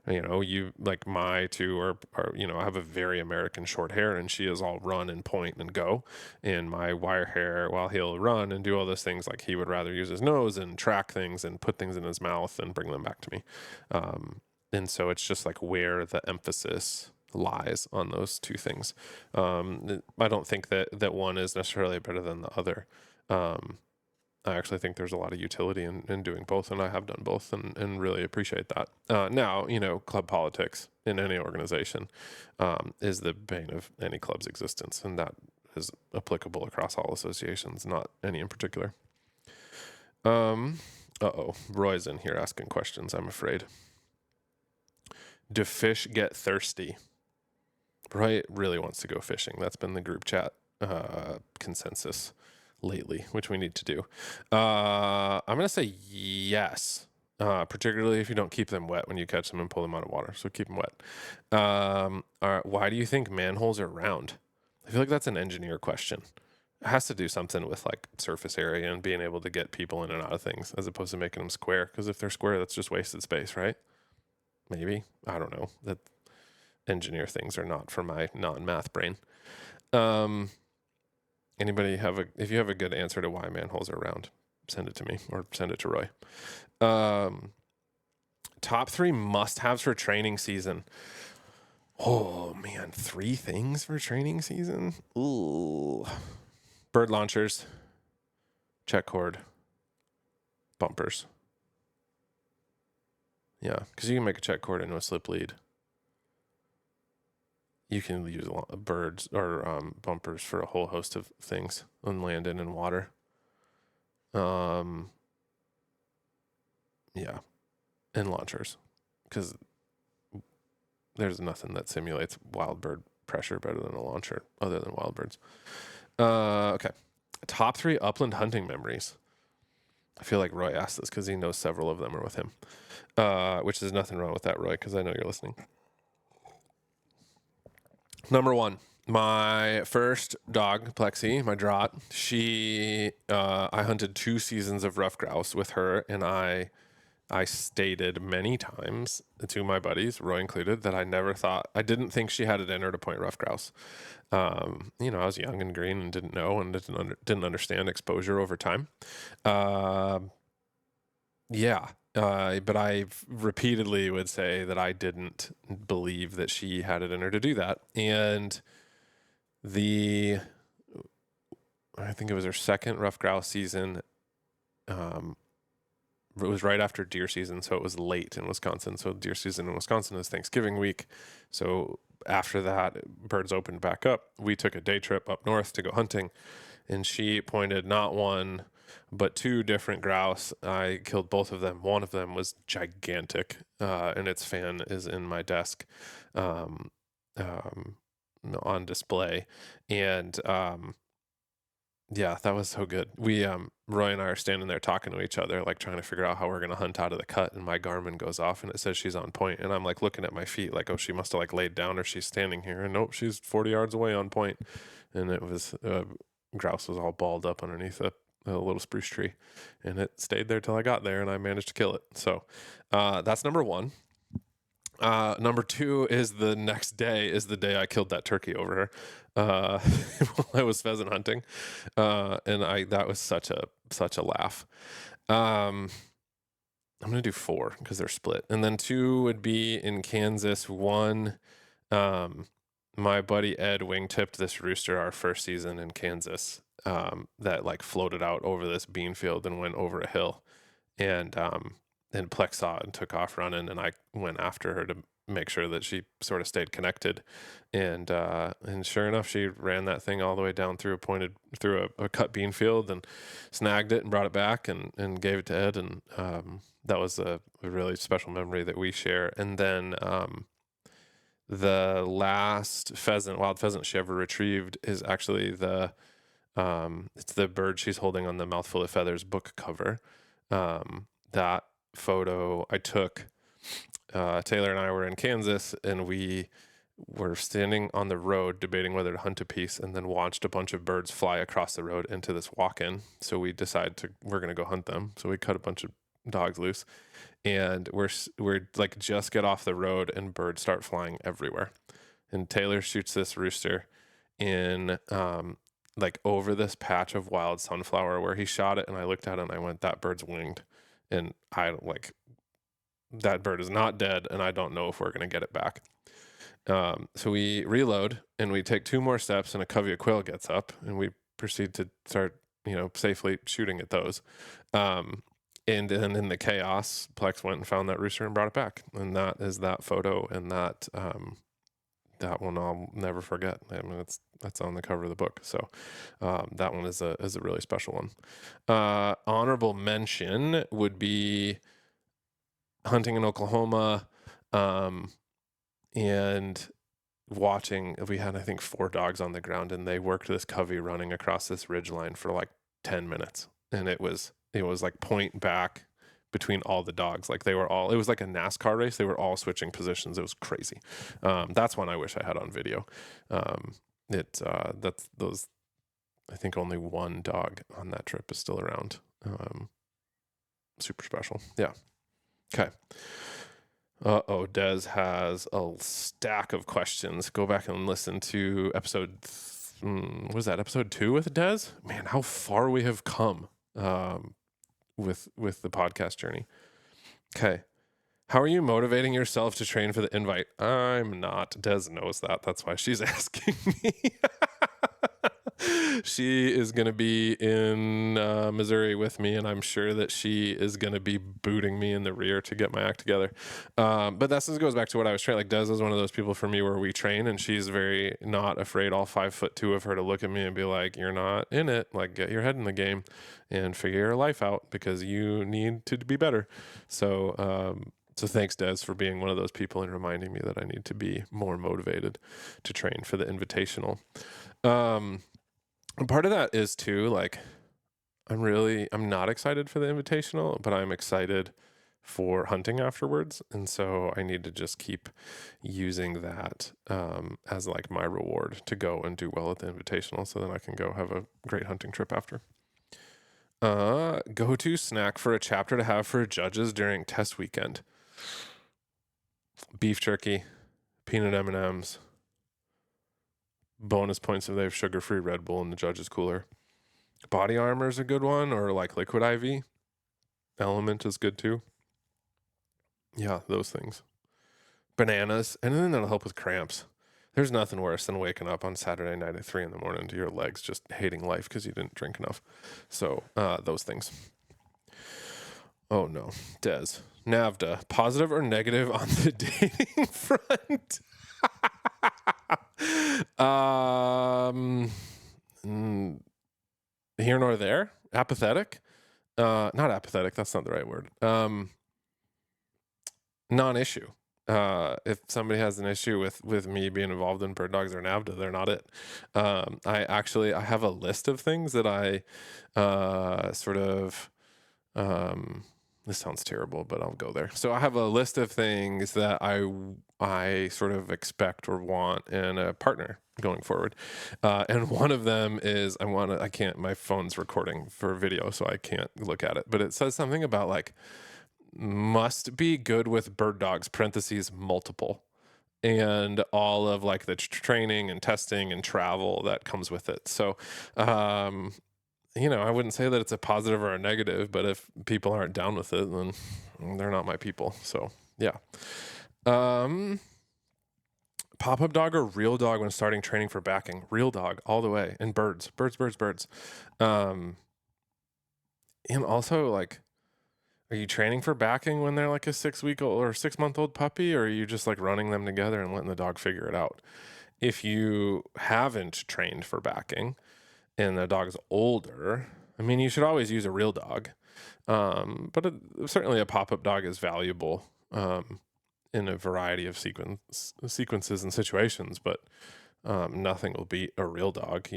Like my two are I have a very American short hair, and she is all run and point and go. And my wire hair, while he'll run and do all those things, like he would rather use his nose and track things and put things in his mouth and bring them back to me. And so it's just like where the emphasis lies on those two things. I don't think that one is necessarily better than the other. I actually think there's a lot of utility in doing both, and I have done both and really appreciate that. Now, club politics in any organization is the bane of any club's existence, and that is applicable across all associations, not any in particular. Roy's in here asking questions, I'm afraid. Do fish get thirsty? Roy really wants to go fishing. That's been the group chat consensus lately, which we need to do. I'm going to say yes, particularly if you don't keep them wet when you catch them and pull them out of water. So keep them wet. All right, why do you think manholes are round? I feel like that's an engineer question. It has to do something with like surface area and being able to get people in and out of things, as opposed to making them square. Because if they're square, that's just wasted space, right? Maybe. I don't know. That engineer things are not for my non-math brain. Anybody if you have a good answer to why manholes are round, send it to me or send it to Roy. Top 3 must-haves for training season. Oh man, 3 things for training season? Ooh. Bird launchers, check cord, bumpers. Yeah, because you can make a check cord into a slip lead. You can use birds or bumpers for a whole host of things on land and in water. Yeah, and launchers, because there's nothing that simulates wild bird pressure better than a launcher, other than wild birds. Okay, top 3 upland hunting memories. I feel like Roy asked this because he knows several of them are with him, which is nothing wrong with that, Roy, because I know you're listening. Number 1, my first dog, Plexi, my draught, I hunted 2 seasons of rough grouse with her, and I stated many times to my buddies, Roy included, that I didn't think she had it in her to point rough grouse. I was young and green and didn't know and didn't understand exposure over time. But I repeatedly would say that I didn't believe that she had it in her to do that. And I think it was her second rough grouse season. It was right after deer season, so it was late in Wisconsin. So deer season in Wisconsin is Thanksgiving week. So after that, birds opened back up. We took a day trip up north to go hunting, and she pointed not 1, but 2 different grouse. I killed both of them. One of them was gigantic, and its fan is in my desk on display. And yeah, that was so good. We Roy and I are standing there talking to each other, like trying to figure out how we're going to hunt out of the cut, and my Garmin goes off and it says she's on point, and I'm like looking at my feet like, oh, she must have like laid down, or she's standing here, and nope, she's 40 yards away on point. And it was grouse was all balled up underneath a little spruce tree, and it stayed there till I got there, and I managed to kill it. So that's number 1. Number 2 is the next day is the day I killed that turkey over while I was pheasant hunting. And that was such a laugh. I'm gonna do 4 because they're split, and then 2 would be in Kansas. One, um, my buddy Ed wingtipped this rooster our first season in Kansas, that like floated out over this bean field and went over a hill, and Plex saw it and took off running, and I went after her to make sure that she sort of stayed connected, and sure enough, she ran that thing all the way down through a cut bean field and snagged it and brought it back and gave it to Ed, and that was a really special memory that we share. And then the last wild pheasant she ever retrieved is actually it's the bird she's holding on the Mouthful of Feathers book cover. That photo I took, Taylor and I were in Kansas, and we were standing on the road debating whether to hunt a piece, and then watched a bunch of birds fly across the road into this walk-in. So we decided we're going to go hunt them. So we cut a bunch of dogs loose, and we're like just get off the road, and birds start flying everywhere. And Taylor shoots this rooster in like over this patch of wild sunflower where he shot it, and I looked at it and I went, that bird's winged, and that bird is not dead, and I don't know if we're going to get it back. So we reload, and we take 2 more steps, and a covey of quail gets up, and we proceed to start, safely shooting at those. And then in the chaos, Plex went and found that rooster and brought it back. And that is that photo, and that one I'll never forget. I mean, that's on the cover of the book. So that one is a really special one. Honorable mention would be hunting in Oklahoma, and watching. We had, I think, 4 dogs on the ground, and they worked this covey running across this ridge line for like 10 minutes, and it was like point back between all the dogs. Like it was like a NASCAR race. They were all switching positions. It was crazy. That's one I wish I had on video. That's those, I think only 1 dog on that trip is still around. Super special. Yeah. Okay. Des has a stack of questions. Go back and listen to episode, was that episode 2 with Des? Man, how far we have come with the podcast journey. Okay. How are you motivating yourself to train for the invite? I'm not. Des knows that. That's why she's asking me. She is going to be in Missouri with me, and I'm sure that she is going to be booting me in the rear to get my act together. But this goes back to what I was training. Like, Des is one of those people for me where we train, and she's very not afraid, all 5'2" of her, to look at me and be like, you're not in it. Like, get your head in the game and figure your life out, because you need to be better. So thanks, Des, for being one of those people and reminding me that I need to be more motivated to train for the Invitational. And part of that is too, like, I'm not excited for the Invitational, but I'm excited for hunting afterwards. And so I need to just keep using that as like my reward to go and do well at the Invitational, so then I can go have a great hunting trip after. Go-to snack for a chapter to have for judges during test weekend. Beef jerky, peanut M&Ms, bonus points if they have sugar-free Red Bull in the judge's cooler. Body armor is a good one, or like liquid IV. Element is good too. Yeah, those things. Bananas, anything that'll help with cramps. There's nothing worse than waking up on Saturday night at 3 a.m. to your legs just hating life because you didn't drink enough. So those things. Oh no, Des. NAVHDA, positive or negative on the dating front? Here nor there. Apathetic. Not apathetic. That's not the right word. Non-issue. If somebody has an issue with me being involved in bird dogs or NAVHDA, they're not it. I have a list of things that I this sounds terrible, but I'll go there. So I have a list of things that I sort of expect or want in a partner going forward. And one of them is my phone's recording for video, so I can't look at it, but it says something about like, must be good with bird dogs, parentheses, multiple. and all of like the training and testing and travel that comes with it. So, um, I wouldn't say that it's a positive or a negative, but if people aren't down with it, then they're not my people. So, yeah. Um, Pop-up dog or real dog when starting training for backing? Real dog all the way. And birds, birds, birds, birds. Um, and also like, are you training for backing when they're like a 6-week-old or 6-month-old puppy, or are you just like running them together and letting the dog figure it out? If you haven't trained for backing and the dog's older, I mean, you should always use a real dog. But certainly a pop-up dog is valuable in a variety of sequences and situations, but nothing will beat a real dog.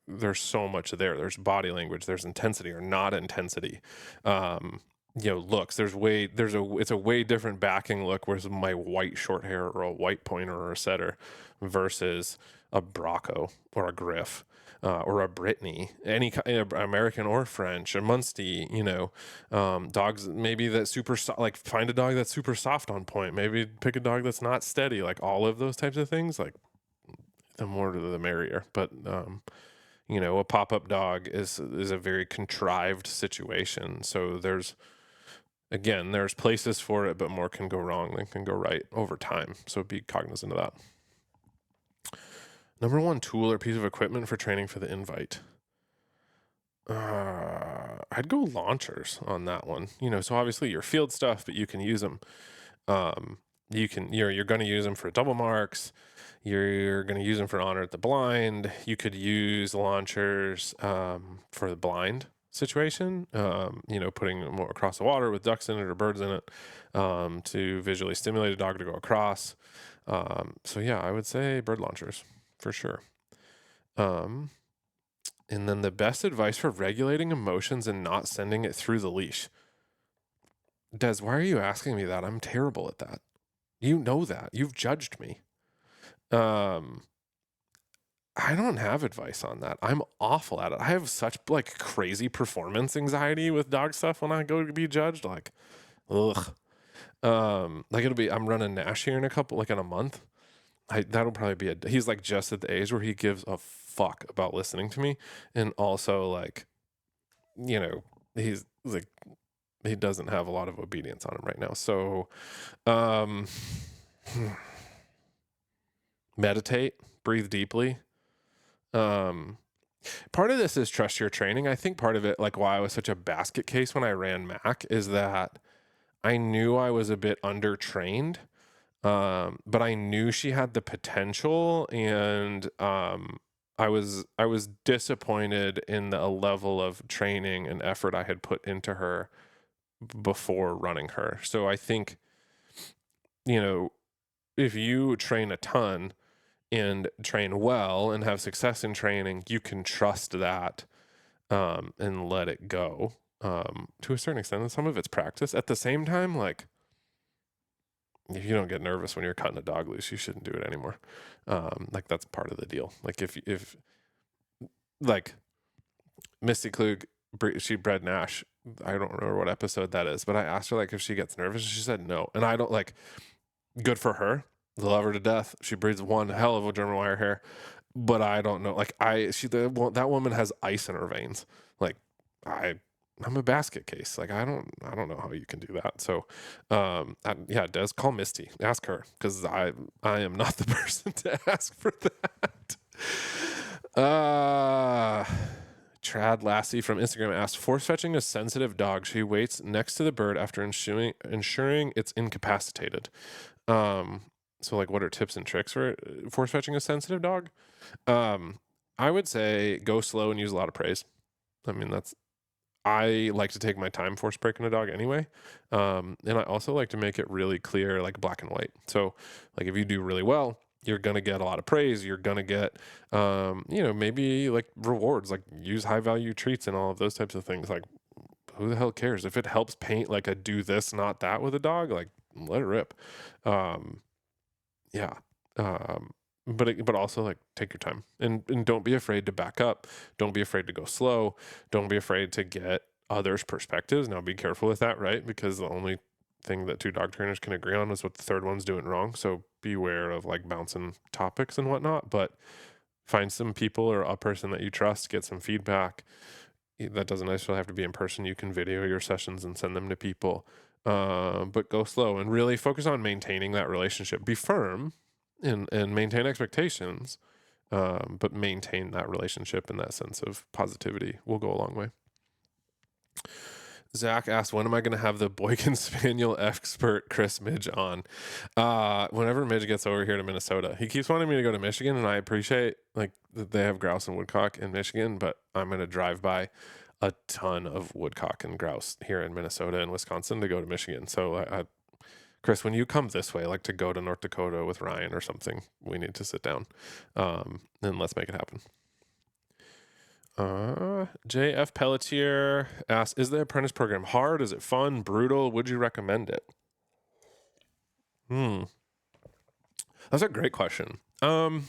There's so much there. There's body language, there's intensity or not intensity. Looks, it's a way different backing look with my white short hair or a white pointer or a setter versus a Brocco or a Griff. Or a Brittany, any American or French, a Munster, dogs maybe that super like find a dog that's super soft on point. Maybe pick a dog that's not steady. Like all of those types of things. Like the more the merrier. But a pop-up dog is a very contrived situation. So there's places for it, but more can go wrong than can go right over time. So be cognizant of that. Number one tool or piece of equipment for training for the invite. I'd go launchers on that one. So obviously your field stuff, but you can use them. You're going to use them for double marks. You're going to use them for honor at the blind. You could use launchers for the blind situation. Putting them across the water with ducks in it or birds in it to visually stimulate a dog to go across. So yeah, I would say bird launchers for sure. And then the best advice for regulating emotions and not sending it through the leash. Des, why are you asking me that? I'm terrible at that. You know that. You've judged me. I don't have advice on that. I'm awful at it. I have such like crazy performance anxiety with dog stuff when I go to be judged. Like, ugh. I'm running Nash here in a month. That'll probably be he's like just at the age where he gives a fuck about listening to me. And also like, he's like, he doesn't have a lot of obedience on him right now. So, meditate, breathe deeply. Part of this is trust your training. I think part of it, like why I was such a basket case when I ran Mac, is that I knew I was a bit undertrained. But I knew she had the potential, and I was disappointed in the level of training and effort I had put into her before running her. So I think, if you train a ton and train well and have success in training, you can trust that and let it go to a certain extent. And some of it's practice. At the same time, like, if you don't get nervous when you're cutting a dog loose, you shouldn't do it anymore. Like that's part of the deal. Like if like Misty Klug, she bred Nash. I don't remember what episode that is, but I asked her like if she gets nervous. She said no, and I don't like. Good for her. Love her to death. She breeds one hell of a German wire hair, but I don't know. Like that woman has ice in her veins. Like I'm a basket case. Like I don't know how you can do that. So, Des, call Misty. Ask her because I am not the person to ask for that. Trad Lassie from Instagram asked, force fetching a sensitive dog. She waits next to the bird after ensuring it's incapacitated. So like what are tips and tricks for force fetching a sensitive dog? I would say go slow and use a lot of praise. I mean, I like to take my time force breaking a dog anyway. And I also like to make it really clear, like black and white. So like if you do really well, you're going to get a lot of praise. You're going to get, maybe like rewards, like use high value treats and all of those types of things. Like who the hell cares if it helps paint like a do this, not that with a dog, like let it rip. But also like take your time and don't be afraid to back up. Don't be afraid to go slow. Don't be afraid to get others' perspectives. Now be careful with that, right? Because the only thing that two dog trainers can agree on is what the third one's doing wrong. So beware of like bouncing topics and whatnot, but find some people or a person that you trust, get some feedback. That doesn't necessarily have to be in person. You can video your sessions and send them to people, but go slow and really focus on maintaining that relationship. Be firm and maintain expectations, but maintain that relationship, and that sense of positivity will go a long way. Zach asked, when am I going to have the Boykin Spaniel expert Chris Midge on? Whenever Midge gets over here to Minnesota. He keeps wanting me to go to Michigan, and I appreciate like that they have grouse and woodcock in Michigan, but I'm going to drive by a ton of woodcock and grouse here in Minnesota and Wisconsin to go to Michigan. So Chris, when you come this way, like to go to North Dakota with Ryan or something, we need to sit down, and let's make it happen. JF Pelletier asks, is the apprentice program hard? Is it fun, brutal? Would you recommend it? That's a great question. I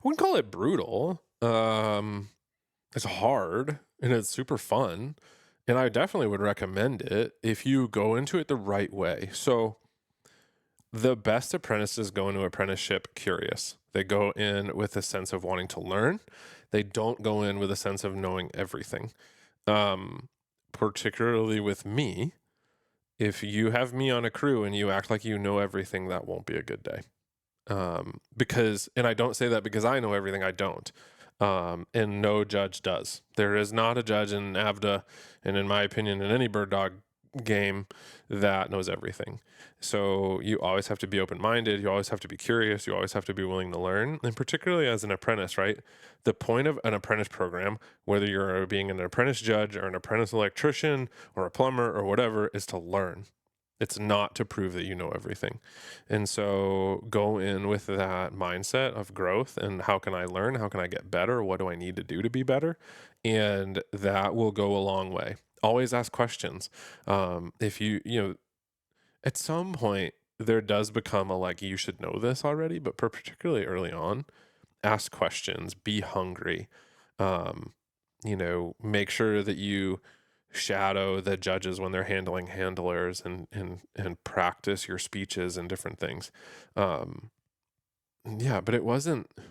wouldn't call it brutal. It's hard and it's super fun, and I definitely would recommend it if you go into it the right way. So the best apprentices go into apprenticeship curious. They go in with a sense of wanting to learn. They don't go in with a sense of knowing everything. Particularly with me, if you have me on a crew and you act like you know everything, that won't be a good day. And I don't say that because I know everything, I don't. And no judge does. There is not a judge in NAVHDA, and in my opinion, in any bird dog game, that knows everything. So you always have to be open-minded. You always have to be curious. You always have to be willing to learn. And particularly as an apprentice, right? The point of an apprentice program, whether you're being an apprentice judge or an apprentice electrician or a plumber or whatever, is to learn. It's not to prove that you know everything. And so go in with that mindset of growth and how can I learn? How can I get better? What do I need to do to be better? And that will go a long way. Always ask questions. If you know, at some point there does become a like, you should know this already, but particularly early on, ask questions, be hungry. Make sure that you shadow the judges when they're handling handlers and practice your speeches and different things. But it wasn't, I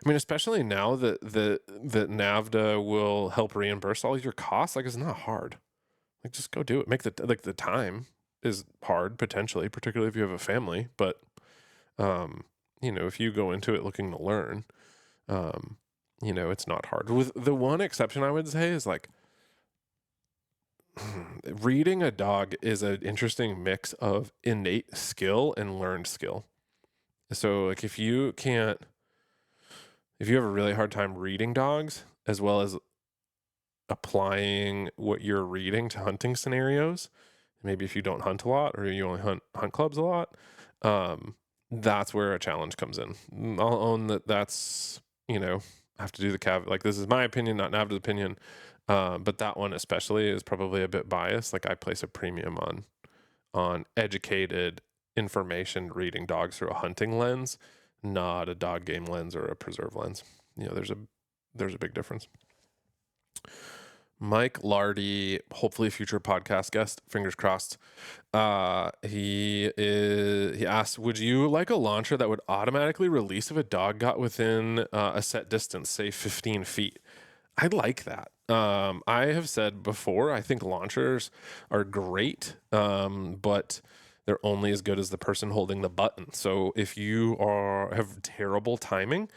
mean, especially now that NAVHDA will help reimburse all your costs. Like, it's not hard. Like, just go do it. Make the time is hard potentially, particularly if you have a family, but if you go into it looking to learn, it's not hard. With the one exception I would say is like, reading a dog is an interesting mix of innate skill and learned skill. So like if you have a really hard time reading dogs as well as applying what you're reading to hunting scenarios, maybe if you don't hunt a lot or you only hunt clubs a lot, that's where a challenge comes in. I'll own that's, I have to do the caveat. Like, this is my opinion, not NAVHDA's opinion. But that one especially is probably a bit biased. Like, I place a premium on educated information reading dogs through a hunting lens, not a dog game lens or a preserve lens. There's a big difference. Mike Lardy, hopefully future podcast guest, fingers crossed. He asked, would you like a launcher that would automatically release if a dog got within a set distance, say 15 feet? I like that. I have said before, I think launchers are great, but they're only as good as the person holding the button. So if you have terrible timing,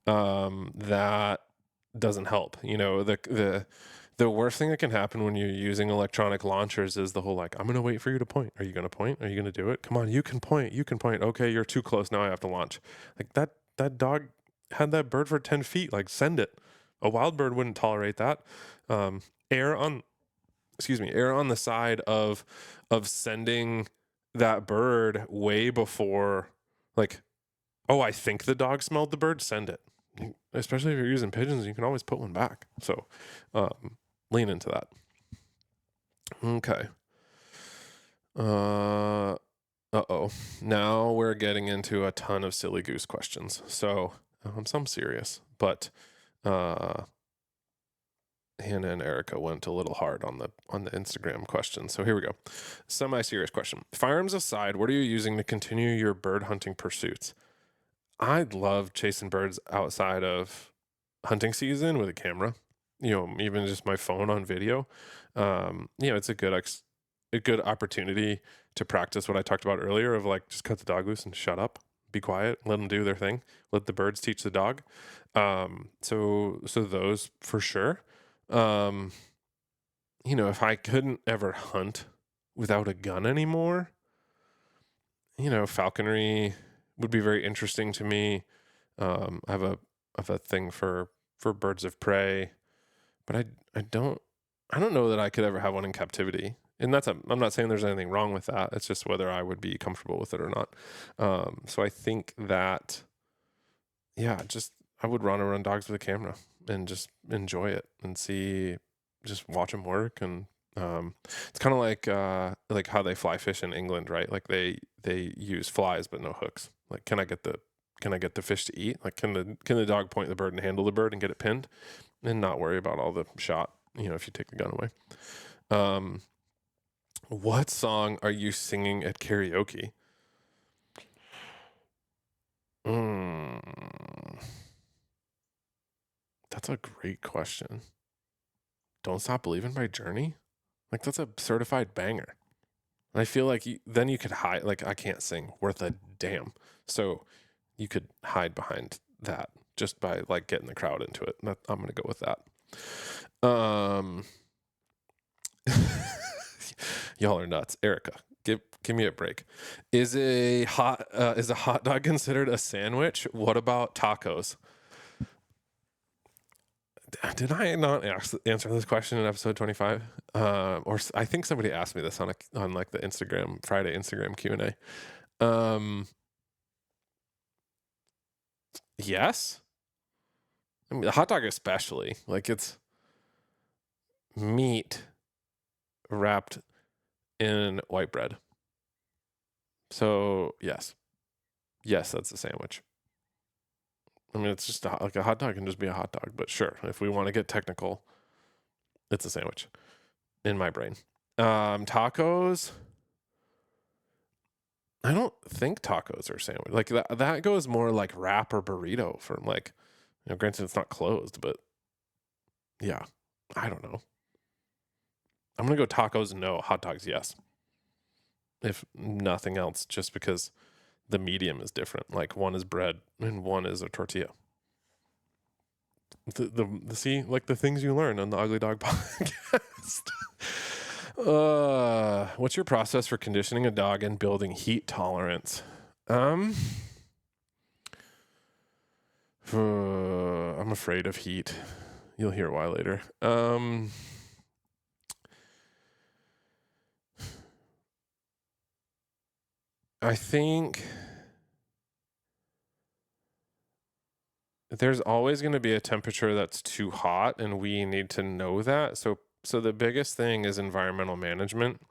that doesn't help. The worst thing that can happen when you're using electronic launchers is the whole like, I'm going to wait for you to point. Are you going to point? Are you going to do it? Come on, you can point. You can point. Okay, you're too close. Now I have to launch. Like that dog had that bird for 10 feet. Like, send it. A wild bird wouldn't tolerate that. Err on the side of sending that bird way before, like, oh, I think the dog smelled the bird. Send it. Especially if you're using pigeons, you can always put one back. So, lean into that. Okay. Now we're getting into a ton of silly goose questions. So, some serious, but Hannah and Erica went a little hard on the Instagram question. So here we go. Semi-serious question. Firearms aside, what are you using to continue your bird hunting pursuits? I love chasing birds outside of hunting season with a camera. Even just my phone on video. It's a good opportunity to practice what I talked about earlier of like just cut the dog loose and shut up, be quiet, let them do their thing, let the birds teach the dog. So those for sure. If I couldn't ever hunt without a gun anymore, falconry would be very interesting to me. I have a thing for birds of prey, but I don't know that I could ever have one in captivity. And I'm not saying there's anything wrong with that. It's just whether I would be comfortable with it or not. So I think that, I would run dogs with a camera and just enjoy it and just watch them work. And it's kind of like how they fly fish in England, right? Like they use flies but no hooks. Like, can I get the fish to eat? Like, can the dog point the bird and handle the bird and get it pinned, and not worry about all the shot? If you take the gun away. What song are you singing at karaoke? That's a great question. Don't Stop Believing by Journey? Like, that's a certified banger. I feel like then you could hide. Like, I can't sing worth a damn. So you could hide behind that just by like getting the crowd into it. I'm going to go with that. Y'all are nuts. Erica, give me a break. Is a hot dog considered a sandwich? What about tacos? Did I not answer this question in episode 25? Or I think somebody asked me this on like the Friday Instagram Q&A. Yes. I mean, the hot dog especially, like, it's meat wrapped in white bread. So yes, that's a sandwich. I mean, it's just like a hot dog can just be a hot dog, but sure, if we want to get technical, it's a sandwich in my brain. Tacos. I don't think tacos are sandwich. Like that goes more like wrap or burrito from like, granted it's not closed, but yeah, I don't know. I'm going to go tacos. No, hot dogs. Yes. If nothing else, just because the medium is different. Like one is bread and one is a tortilla. See, like the things you learn on the Ugly Dog podcast. What's your process for conditioning a dog and building heat tolerance? I'm afraid of heat. You'll hear why later. I think there's always going to be a temperature that's too hot, and we need to know that. So the biggest thing is environmental management.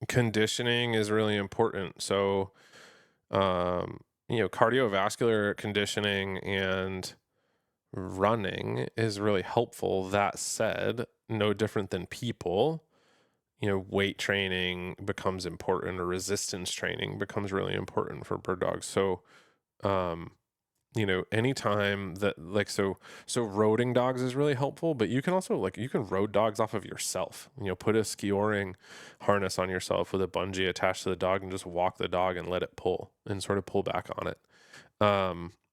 Conditioning is really important. So, cardiovascular conditioning and running is really helpful. That said, no different than people, weight training becomes important, or resistance training becomes really important for bird dogs. So, anytime that so roading dogs is really helpful, but you can also you can road dogs off of yourself, put a ski-o-ring harness on yourself with a bungee attached to the dog and just walk the dog and let it pull and sort of pull back on it.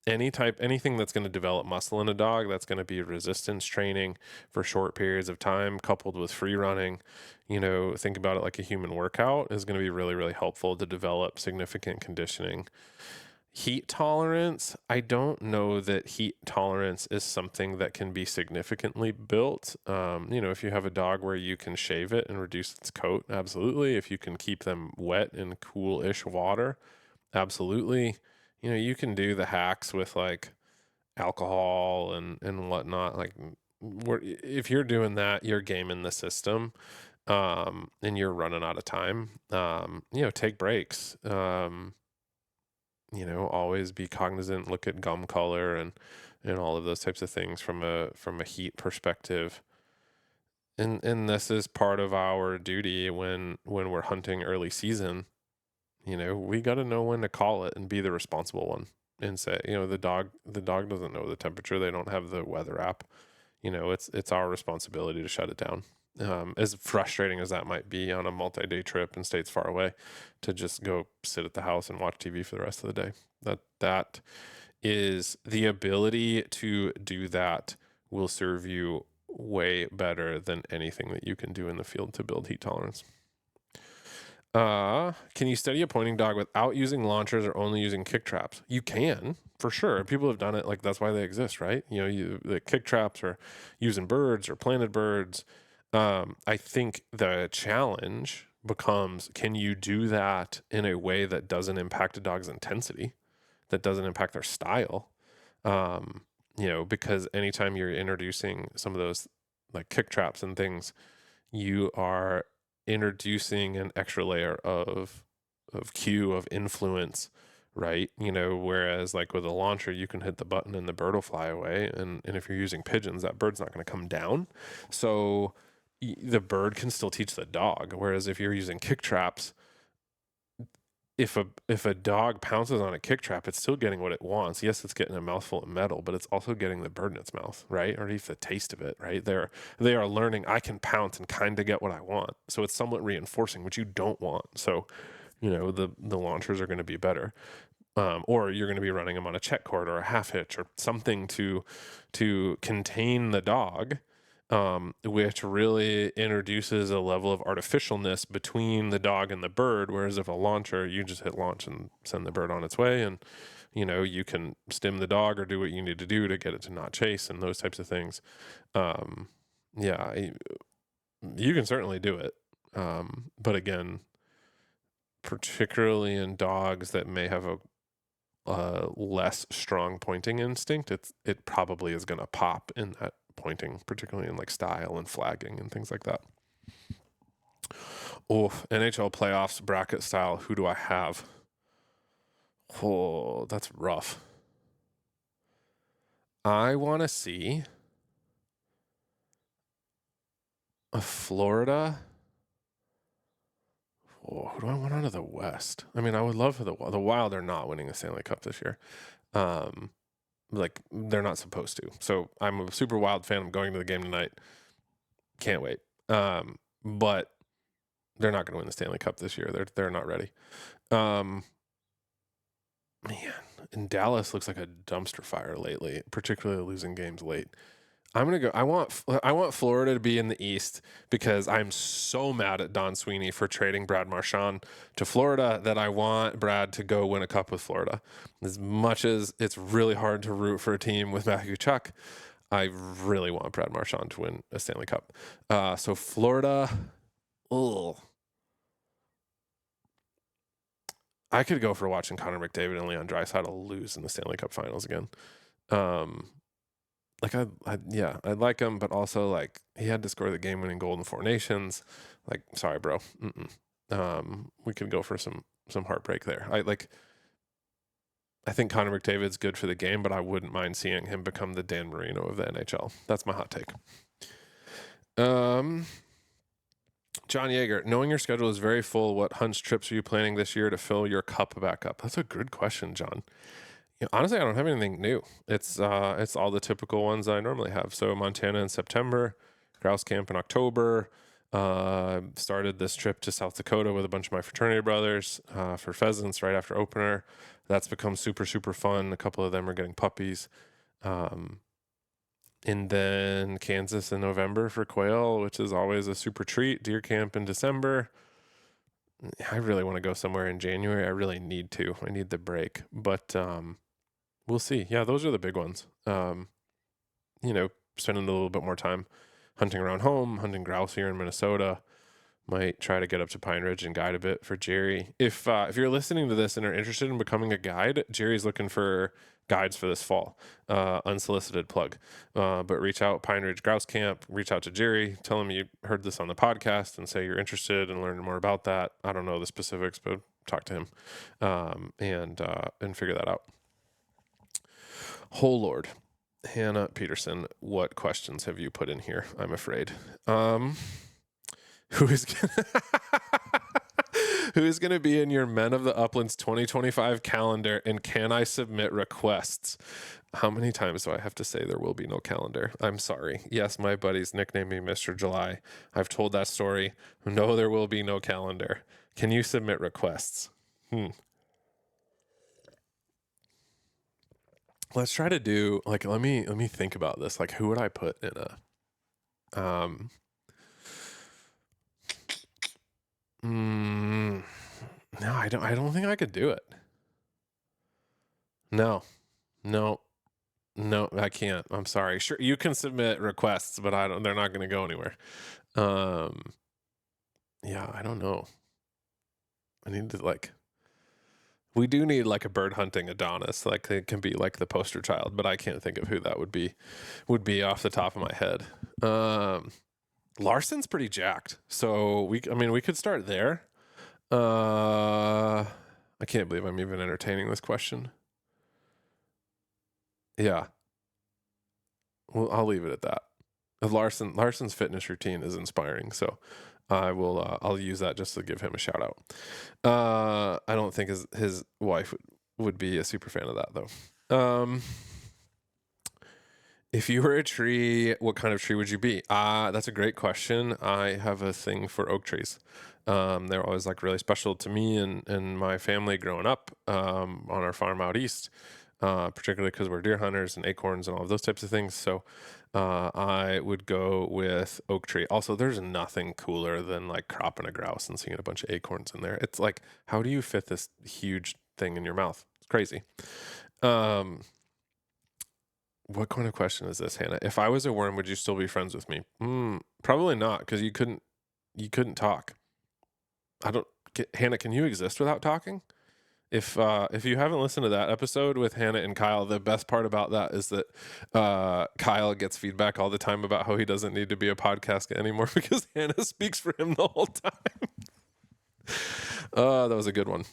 Anything that's going to develop muscle in a dog, that's going to be resistance training for short periods of time coupled with free running. Think about it like a human workout is going to be really, really helpful to develop significant conditioning. Heat tolerance, I don't know that heat tolerance is something that can be significantly built. If you have a dog where you can shave it and reduce its coat, absolutely. If you can keep them wet in cool-ish water, absolutely. You can do the hacks with like alcohol and whatnot. Like, if you're doing that, you're gaming the system, and you're running out of time. Take breaks. Always be cognizant, look at gum color and and all of those types of things from a heat perspective. And this is part of our duty when we're hunting early season. We got to know when to call it and be the responsible one and say, the dog doesn't know the temperature. They don't have the weather app. It's our responsibility to shut it down. As frustrating as that might be on a multi-day trip in states far away, to just go sit at the house and watch TV for the rest of the day. That is the ability to do that will serve you way better than anything that you can do in the field to build heat tolerance. Can you study a pointing dog without using launchers or only using kick traps? You can, for sure. People have done it. Like, that's why they exist, right? The kick traps are using birds or planted birds. I think the challenge becomes, can you do that in a way that doesn't impact a dog's intensity, that doesn't impact their style? Because anytime you're introducing some of those like kick traps and things, you are introducing an extra layer of cue, of influence, right? Whereas like with a launcher, you can hit the button and the bird will fly away. And if you're using pigeons, that bird's not going to come down. So the bird can still teach the dog. Whereas if you're using kick traps, if a dog pounces on a kick trap, it's still getting what it wants. Yes, it's getting a mouthful of metal, but it's also getting the bird in its mouth, right? Or at least the taste of it, right? They are learning, I can pounce and kind of get what I want. So it's somewhat reinforcing, which you don't want. So, the launchers are going to be better. Or you're going to be running them on a check cord or a half hitch or something to contain the dog, which really introduces a level of artificialness between the dog and the bird. Whereas if a launcher, you just hit launch and send the bird on its way, and you can stim the dog or do what you need to do to get it to not chase and those types of things. You can certainly do it, but again, particularly in dogs that may have a less strong pointing instinct, it probably is going to pop in that pointing, particularly in like style and flagging and things like that. NHL playoffs bracket style, who do I have? Oh, that's rough. I want to see a Florida. Who do I want out of the West? I mean, I would love for the Wild are not winning the Stanley Cup this year. Like, they're not supposed to. So I'm a super Wild fan. I'm going to the game tonight. Can't wait. But they're not going to win the Stanley Cup this year. They're not ready. Man, and Dallas looks like a dumpster fire lately, particularly losing games late. I'm gonna go. I want Florida to be in the East because I'm so mad at Don Sweeney for trading Brad Marchand to Florida that I want Brad to go win a cup with Florida. As much as it's really hard to root for a team with Matthew Tkachuk, I really want Brad Marchand to win a Stanley Cup. So Florida, I could go for watching Connor McDavid and Leon Draisaitl lose in the Stanley Cup Finals again. I'd like him, but also like he had to score the game-winning goal in the Four Nations. Like, sorry, bro. We could go for some heartbreak there. I think Connor McDavid's good for the game, but I wouldn't mind seeing him become the Dan Marino of the NHL. That's my hot take. John Yeager, knowing your schedule is very full, what hunts trips are you planning this year to fill your cup back up? That's a good question, John. Honestly, I don't have anything new. It's all the typical ones I normally have. So Montana in September, grouse camp in October. Started this trip to South Dakota with a bunch of my fraternity brothers for pheasants right after opener. That's become super, super fun. A couple of them are getting puppies. And then Kansas in November for quail, which is always a super treat. Deer camp in December. I really want to go somewhere in January. I really need to. I need the break. But we'll see. Yeah, those are the big ones. Spending a little bit more time hunting around home, hunting grouse here in Minnesota. Might try to get up to Pine Ridge and guide a bit for Jerry. If you're listening to this and are interested in becoming a guide, Jerry's looking for guides for this fall. Unsolicited plug. But reach out, Pine Ridge Grouse Camp. Reach out to Jerry. Tell him you heard this on the podcast and say you're interested in learning more about that. I don't know the specifics, but talk to him and figure that out. Oh, Lord. Hannah Peterson, what questions have you put in here? I'm afraid. Who is who is going to be in your Men of the Uplands 2025 calendar, and can I submit requests? How many times do I have to say there will be no calendar? I'm sorry. Yes, my buddies nicknamed me Mr. July. I've told that story. No, there will be no calendar. Can you submit requests? Let's try to do like let me think about this. Like, who would I put in a no, I don't think I could do it. No. No. No, I can't. I'm sorry. Sure, you can submit requests, but they're not going to go anywhere. Yeah, I don't know. I need to we do need like a bird hunting Adonis. Like, it can be like the poster child, but I can't think of who that would be off the top of my head. Larson's pretty jacked. So we could start there. I can't believe I'm even entertaining this question. Yeah. Well, I'll leave it at that. Larson's fitness routine is inspiring, so I'll use that just to give him a shout out. I don't think his wife would be a super fan of that though. If you were a tree, what kind of tree would you be? That's a great question. I have a thing for oak trees. They're always like really special to me and my family growing up on our farm out east, particularly because we're deer hunters and acorns and all of those types of things. So I would go with oak tree. Also, there's nothing cooler than like cropping a grouse and seeing a bunch of acorns in there. It's like, how do you fit this huge thing in your mouth? It's crazy. What kind of question is this, Hannah? If I was a worm, would you still be friends with me? Probably not, because you couldn't talk. Hannah, can you exist without talking? If you haven't listened to that episode with Hannah and Kyle, the best part about that is that Kyle gets feedback all the time about how he doesn't need to be a podcast anymore because Hannah speaks for him the whole time. That was a good one.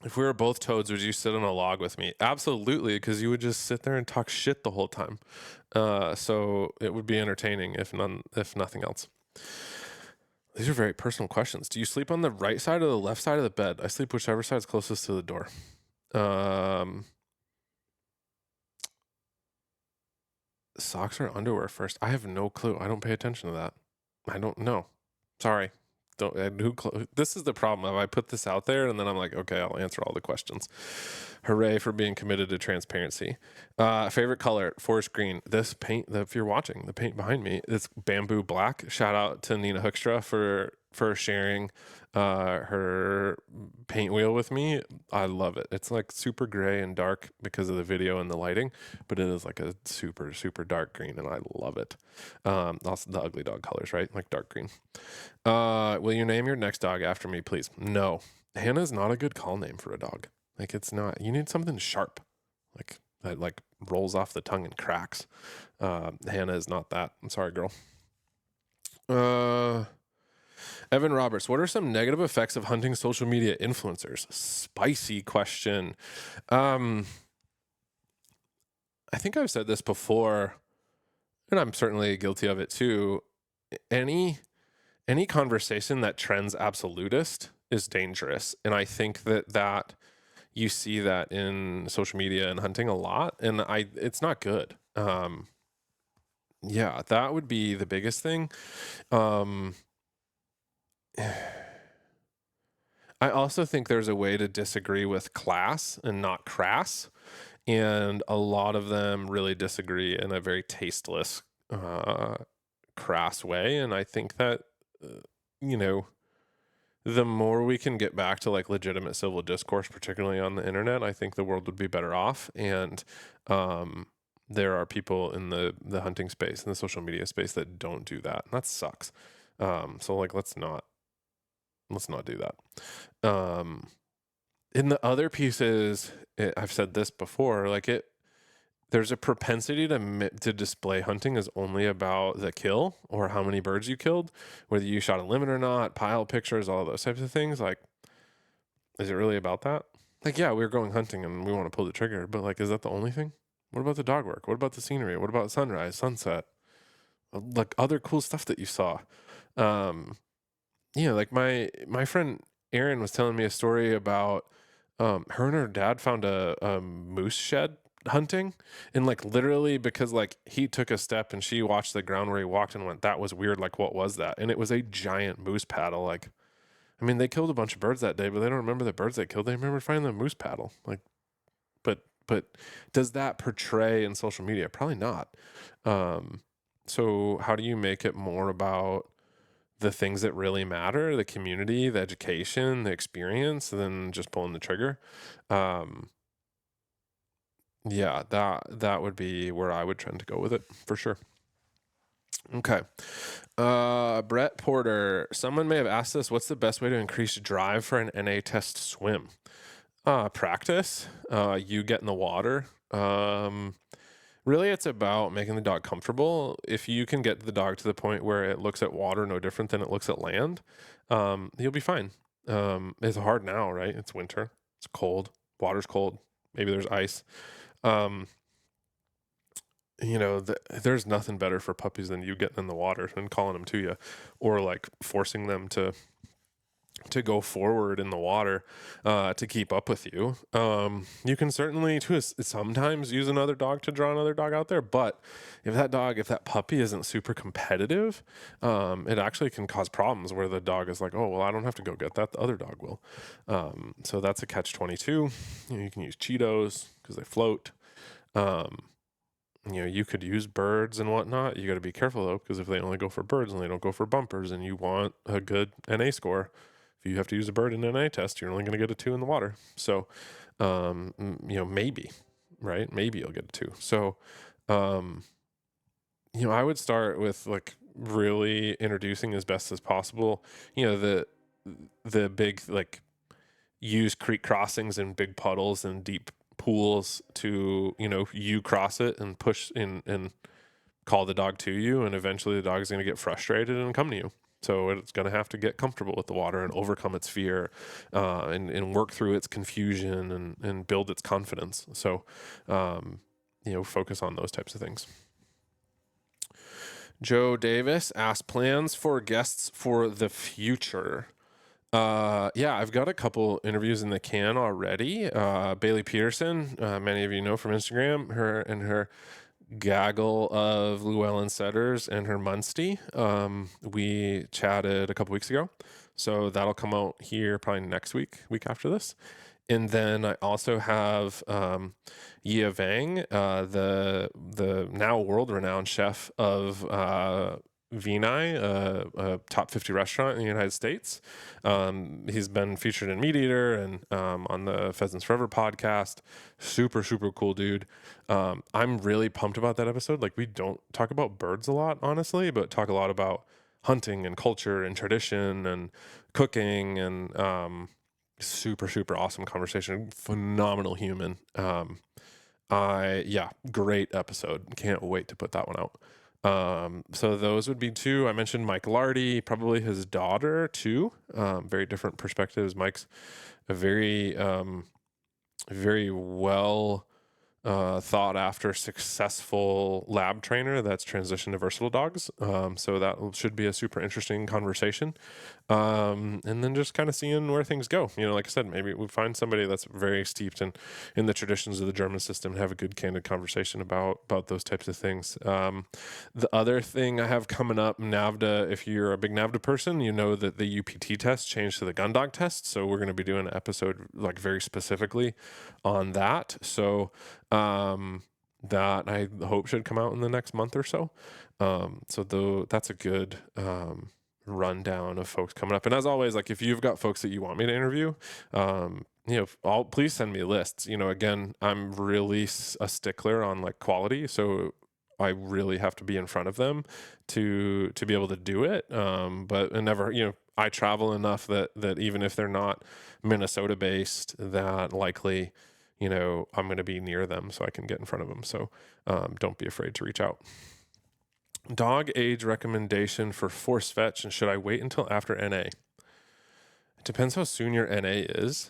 If we were both toads, would you sit on a log with me? Absolutely, because you would just sit there and talk shit the whole time. So it would be entertaining if nothing else. These are very personal questions. Do you sleep on the right side or the left side of the bed? I sleep whichever side is closest to the door. Socks or underwear first? I have no clue. I don't pay attention to that. I don't know. Sorry. This is the problem. I put this out there and then I'm like, okay, I'll answer all the questions. Hooray for being committed to transparency. Favorite color, forest green. This paint, if you're watching, the paint behind me, it's bamboo black. Shout out to Nina Hookstra for sharing her paint wheel with me. I love it. It's like super gray and dark because of the video and the lighting, but it is like a super, super dark green and I love it. Also the ugly dog colors, right? Like dark green. Will you name your next dog after me, please? No. Hannah's not a good call name for a dog. Like, it's not. You need something sharp. Like, that like rolls off the tongue and cracks. Hannah is not that. I'm sorry, girl. Evan Roberts, what are some negative effects of hunting social media influencers? Spicy question. I think I've said this before, and I'm certainly guilty of it too. Any conversation that trends absolutist is dangerous. And I think that you see that in social media and hunting a lot, and it's not good. Yeah, that would be the biggest thing. I also think there's a way to disagree with class and not crass. And a lot of them really disagree in a very tasteless, crass way. And I think that, the more we can get back to like legitimate civil discourse, particularly on the internet, I think the world would be better off. And there are people in the hunting space and the social media space that don't do that. And that sucks. So like, let's not do that. In the other pieces, I've said this before, like there's a propensity to display hunting as only about the kill or how many birds you killed, whether you shot a limit or not, pile pictures, all those types of things. Like, is it really about that? Like, yeah, we're going hunting and we want to pull the trigger, but like, is that the only thing? What about the dog work? What about the scenery? What about sunrise, sunset? Like other cool stuff that you saw. Um, like my friend Erin was telling me a story about her and her dad found a moose shed hunting, and like literally because like he took a step and she watched the ground where he walked and went, that was weird, like what was that? And it was a giant moose paddle. Like, I mean, they killed a bunch of birds that day, but they don't remember the birds they killed. They remember finding the moose paddle. Like, but does that portray in social media? Probably not. Um, so how do you make it more about the things that really matter, the community, the education, the experience, than just pulling the trigger? Um, yeah, that would be where I would trend to go with it for sure. Okay. Brett Porter. Someone may have asked this, what's the best way to increase drive for an NA test swim? Practice. You get in the water. Really, it's about making the dog comfortable. If you can get the dog to the point where it looks at water no different than it looks at land, you'll be fine. It's hard now, right? It's winter. It's cold. Water's cold. Maybe there's ice. Um, there's nothing better for puppies than you getting in the water and calling them to you, or like forcing them to go forward in the water to keep up with you. You can certainly too sometimes use another dog to draw another dog out there, but if that puppy isn't super competitive, it actually can cause problems where the dog is like, oh, well, I don't have to go get that, the other dog will. So that's a catch-22. You can use Cheetos because they float. You could use birds and whatnot. You got to be careful though, because if they only go for birds and they don't go for bumpers, and you want a good NA score, if you have to use a bird in an NA test, you're only going to get a 2 in the water. So, maybe, right? Maybe you'll get a 2. So, I would start with like really introducing as best as possible, the big, like, use creek crossings and big puddles and deep pools to, you cross it and push in and call the dog to you. And eventually the dog's going to get frustrated and come to you. So it's going to have to get comfortable with the water and overcome its fear, and work through its confusion and build its confidence. So, focus on those types of things. Joe Davis asked, plans for guests for the future. Yeah, I've got a couple interviews in the can already. Bailey Peterson, many of you know from Instagram, her and her gaggle of Llewellyn setters and her Munster. We chatted a couple weeks ago, so that'll come out here probably next week after this. And then I also have Yia Vang, the now world renowned chef of Vinai, a top 50 restaurant in the United States. He's been featured in Meat Eater and on the Pheasants Forever podcast. Super, super cool dude. I'm really pumped about that episode. Like, we don't talk about birds a lot, honestly, but talk a lot about hunting and culture and tradition and cooking, and super, super awesome conversation. Phenomenal human. Great episode. Can't wait to put that one out. So those would be 2. I mentioned Mike Lardy, probably his daughter too. Very different perspectives. Mike's a very, very well thought after successful lab trainer that's transitioned to versatile dogs. So that should be a super interesting conversation. And then just kind of seeing where things go. Like I said, maybe we find somebody that's very steeped in the traditions of the German system and have a good candid conversation about those types of things. The other thing I have coming up, NAVHDA, if you're a big NAVHDA person, you know that the UPT test changed to the gun dog test. So we're going to be doing an episode like very specifically on that. So, that I hope should come out in the next month or so. That's a good, rundown of folks coming up. And as always, like, if you've got folks that you want me to interview, please send me lists. Again, I'm really a stickler on like quality. So I really have to be in front of them to be able to do it. I travel enough that even if they're not Minnesota based, that likely, I'm going to be near them so I can get in front of them. So, don't be afraid to reach out. Dog age recommendation for force fetch, and should I wait until after NA? It depends how soon your NA is.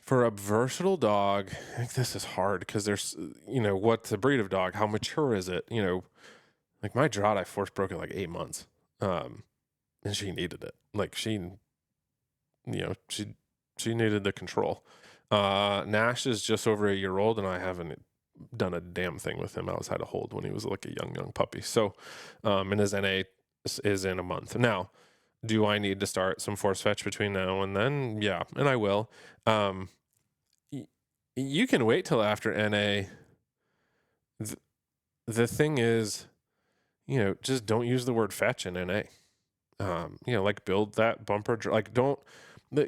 For a versatile dog, I think this is hard because there's, what's the breed of dog? How mature is it? Like my drought, I force broke at like 8 months. Um, and she needed it. Like she needed the control. Nash is just over a year old, and I haven't done a damn thing with him outside of hold when he was like a young puppy. So, and his NA is in a month. Now, do I need to start some force fetch between now and then? Yeah, and I will. Um, you can wait till after NA. The thing is, just don't use the word fetch in NA. Like build that bumper, like don't,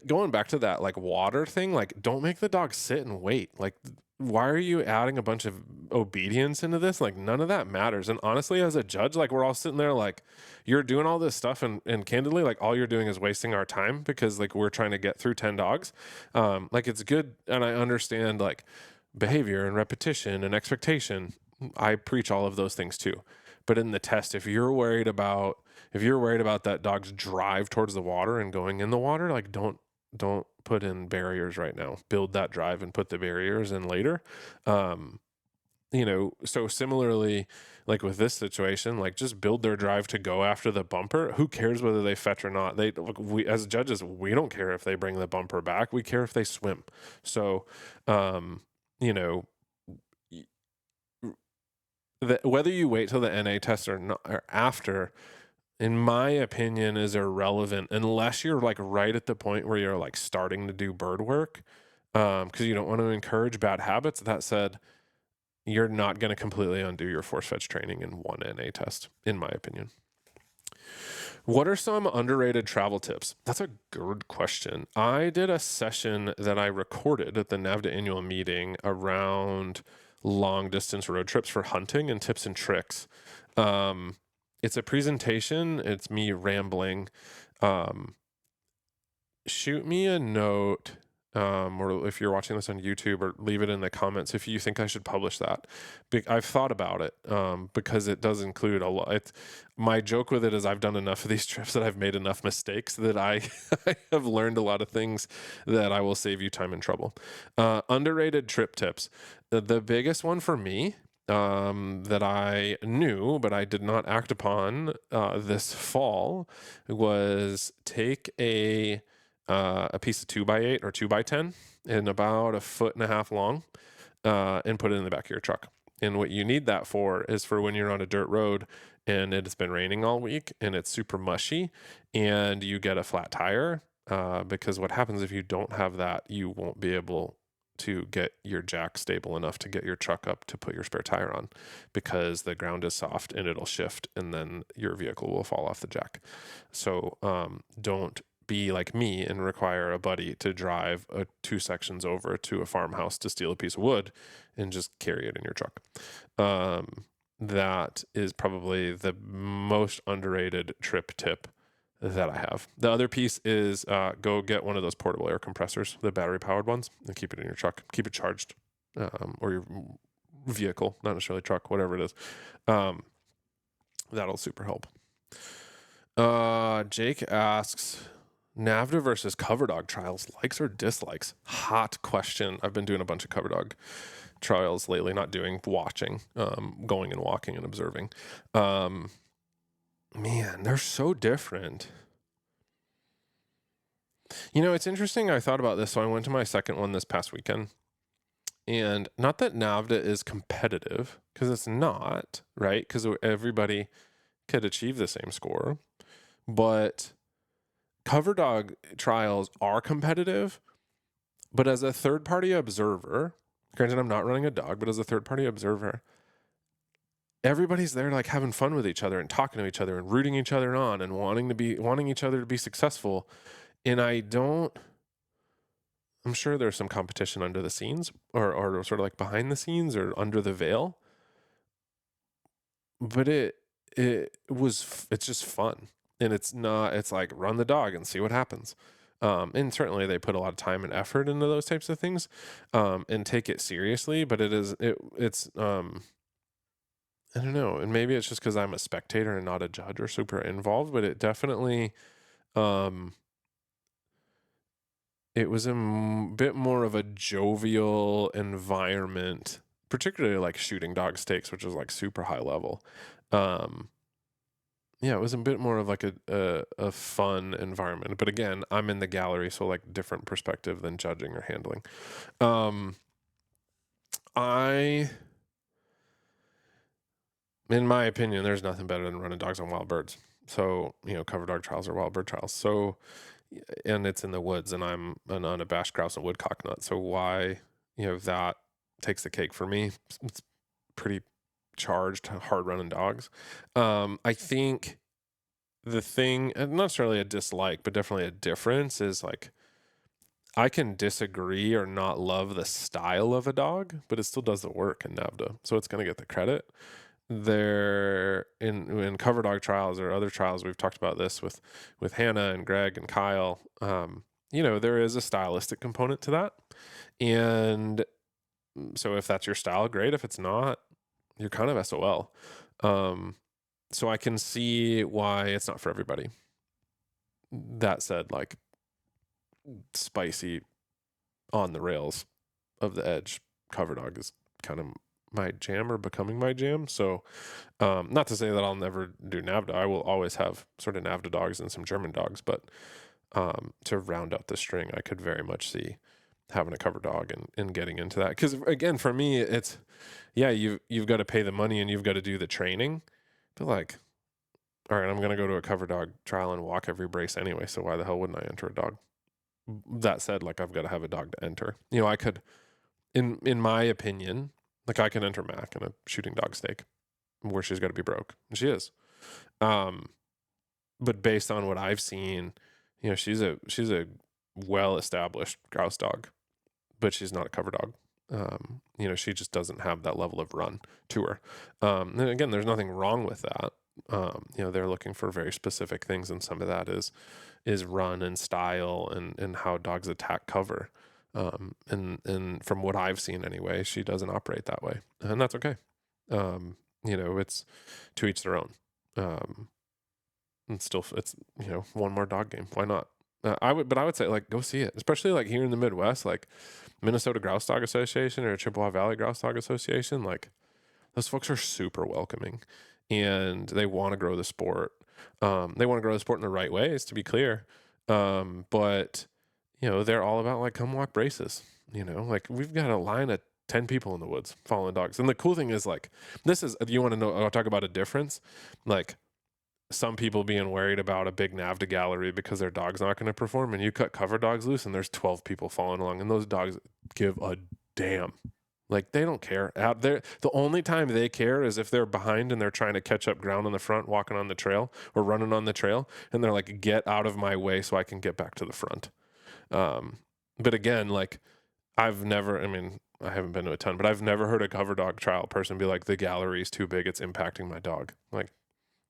going back to that like water thing, like don't make the dog sit and wait. Like, why are you adding a bunch of obedience into this? Like none of that matters. And honestly, as a judge, like we're all sitting there like you're doing all this stuff and candidly, like all you're doing is wasting our time because like we're trying to get through 10 dogs. Like it's good. And I understand like behavior and repetition and expectation. I preach all of those things too. But in the test, if you're worried about that dog's drive towards the water and going in the water, like don't put in barriers right now. Build that drive and put the barriers in later. So similarly, like with this situation, like just build their drive to go after the bumper. Who cares whether they fetch or not? We as judges, we don't care if they bring the bumper back. We care if they swim. So, you know, whether you wait till the NA test or not or after, in my opinion, is irrelevant unless you're like right at the point where you're like starting to do bird work, because you don't want to encourage bad habits. That said, you're not going to completely undo your force fetch training in one NA test, in my opinion. What are some underrated travel tips? That's a good question. I did a session that I recorded at the NAVHDA annual meeting around long distance road trips for hunting and tips and tricks. It's a presentation. It's me rambling. Shoot me a note, or if you're watching this on YouTube, or leave it in the comments if you think I should publish that. I've thought about it because it does include a lot. My joke with it is I've done enough of these trips that I've made enough mistakes that I have learned a lot of things that I will save you time and trouble. Underrated trip tips. The biggest one for me that I knew, but I did not act upon this fall was take a piece of 2x8 or 2x10 and about 1.5 feet long and put it in the back of your truck. And what you need that for is for when you're on a dirt road and it's been raining all week and it's super mushy and you get a flat tire, because what happens if you don't have that, you won't be able to get your jack stable enough to get your truck up to put your spare tire on, because the ground is soft and it'll shift and then your vehicle will fall off the jack. So don't be like me and require a buddy to drive 2 sections over to a farmhouse to steal a piece of wood and just carry it in your truck. That is probably the most underrated trip tip that I have. The other piece is go get one of those portable air compressors, the battery powered ones, and keep it in your truck. Keep it charged, or your vehicle, not necessarily truck, whatever it is. That'll super help. Jake asks, NAVHDA versus cover dog trials, likes or dislikes? Hot question. I've been doing a bunch of cover dog trials lately, not doing watching, going and walking and observing. Man, they're so different. It's interesting. I thought about this. So I went to my second one this past weekend, and not that NAVHDA is competitive, because it's not, right? Because everybody could achieve the same score, but cover dog trials are competitive. But as a third-party observer, granted I'm not running a dog, but as a third-party observer, everybody's there like having fun with each other and talking to each other and rooting each other on and wanting each other to be successful. And I'm sure there's some competition under the scenes or sort of like behind the scenes or under the veil, but it's just fun. And it's like run the dog and see what happens. And certainly they put a lot of time and effort into those types of things, and take it seriously, but it's I don't know. And maybe it's just because I'm a spectator and not a judge or super involved, but it definitely, it was a bit more of a jovial environment, particularly like shooting dog stakes, which was like super high level. Um, yeah, it was a bit more of like a fun environment. But again, I'm in the gallery, so like different perspective than judging or handling. Um, I, in my opinion, there's nothing better than running dogs on wild birds. So, cover dog trials are wild bird trials. So, and it's in the woods, and I'm an unabashed grouse and woodcock nut. So why, that takes the cake for me. It's pretty charged, hard running dogs. I think the thing, not necessarily a dislike, but definitely a difference is like, I can disagree or not love the style of a dog, but it still does the work in NAVHDA. So it's going to get the credit. There in cover dog trials or other trials, we've talked about this with Hannah and Greg and Kyle. There is a stylistic component to that. And so if that's your style, great. If it's not, you're kind of SOL. So I can see why it's not for everybody. That said, like, spicy on the rails of the edge cover dog is kind of my jam or becoming my jam. So not to say that I'll never do NAVHDA. I will always have sort of NAVHDA dogs and some German dogs, but to round out the string, I could very much see having a cover dog and getting into that. Because again, for me, it's, yeah, you've got to pay the money and you've got to do the training. But like, all right, I'm going to go to a cover dog trial and walk every brace anyway. So why the hell wouldn't I enter a dog? That said, like, I've got to have a dog to enter. I could, in my opinion, like, I can enter Mac in a shooting dog stake where she's got to be broke. And she is. But based on what I've seen, she's a well-established grouse dog, but she's not a cover dog. She just doesn't have that level of run to her. And again, there's nothing wrong with that. They're looking for very specific things, and some of that is run and style and how dogs attack cover. And from what I've seen anyway, she doesn't operate that way, and that's okay. It's to each their own. And still, it's one more dog game. Why not? I would say, like, go see it, especially like here in the Midwest, like Minnesota Grouse Dog Association or Chippewa Valley Grouse Dog Association. Like, those folks are super welcoming, and they want to grow the sport. They want to grow the sport in the right ways, to be clear. But they're all about, like, come walk braces. Like, we've got a line of 10 people in the woods following dogs. And the cool thing is, like, you want to know, I'll talk about a difference. Like, some people being worried about a big NAVHDA gallery because their dog's not going to perform, and you cut cover dogs loose and there's 12 people following along, and those dogs give a damn. Like, they don't care. Out there, the only time they care is if they're behind and they're trying to catch up ground on the front, walking on the trail or running on the trail, and they're like, get out of my way so I can get back to the front. But again, like, I haven't been to a ton, but I've never heard a cover dog trial person be like, the gallery is too big, it's impacting my dog. Like,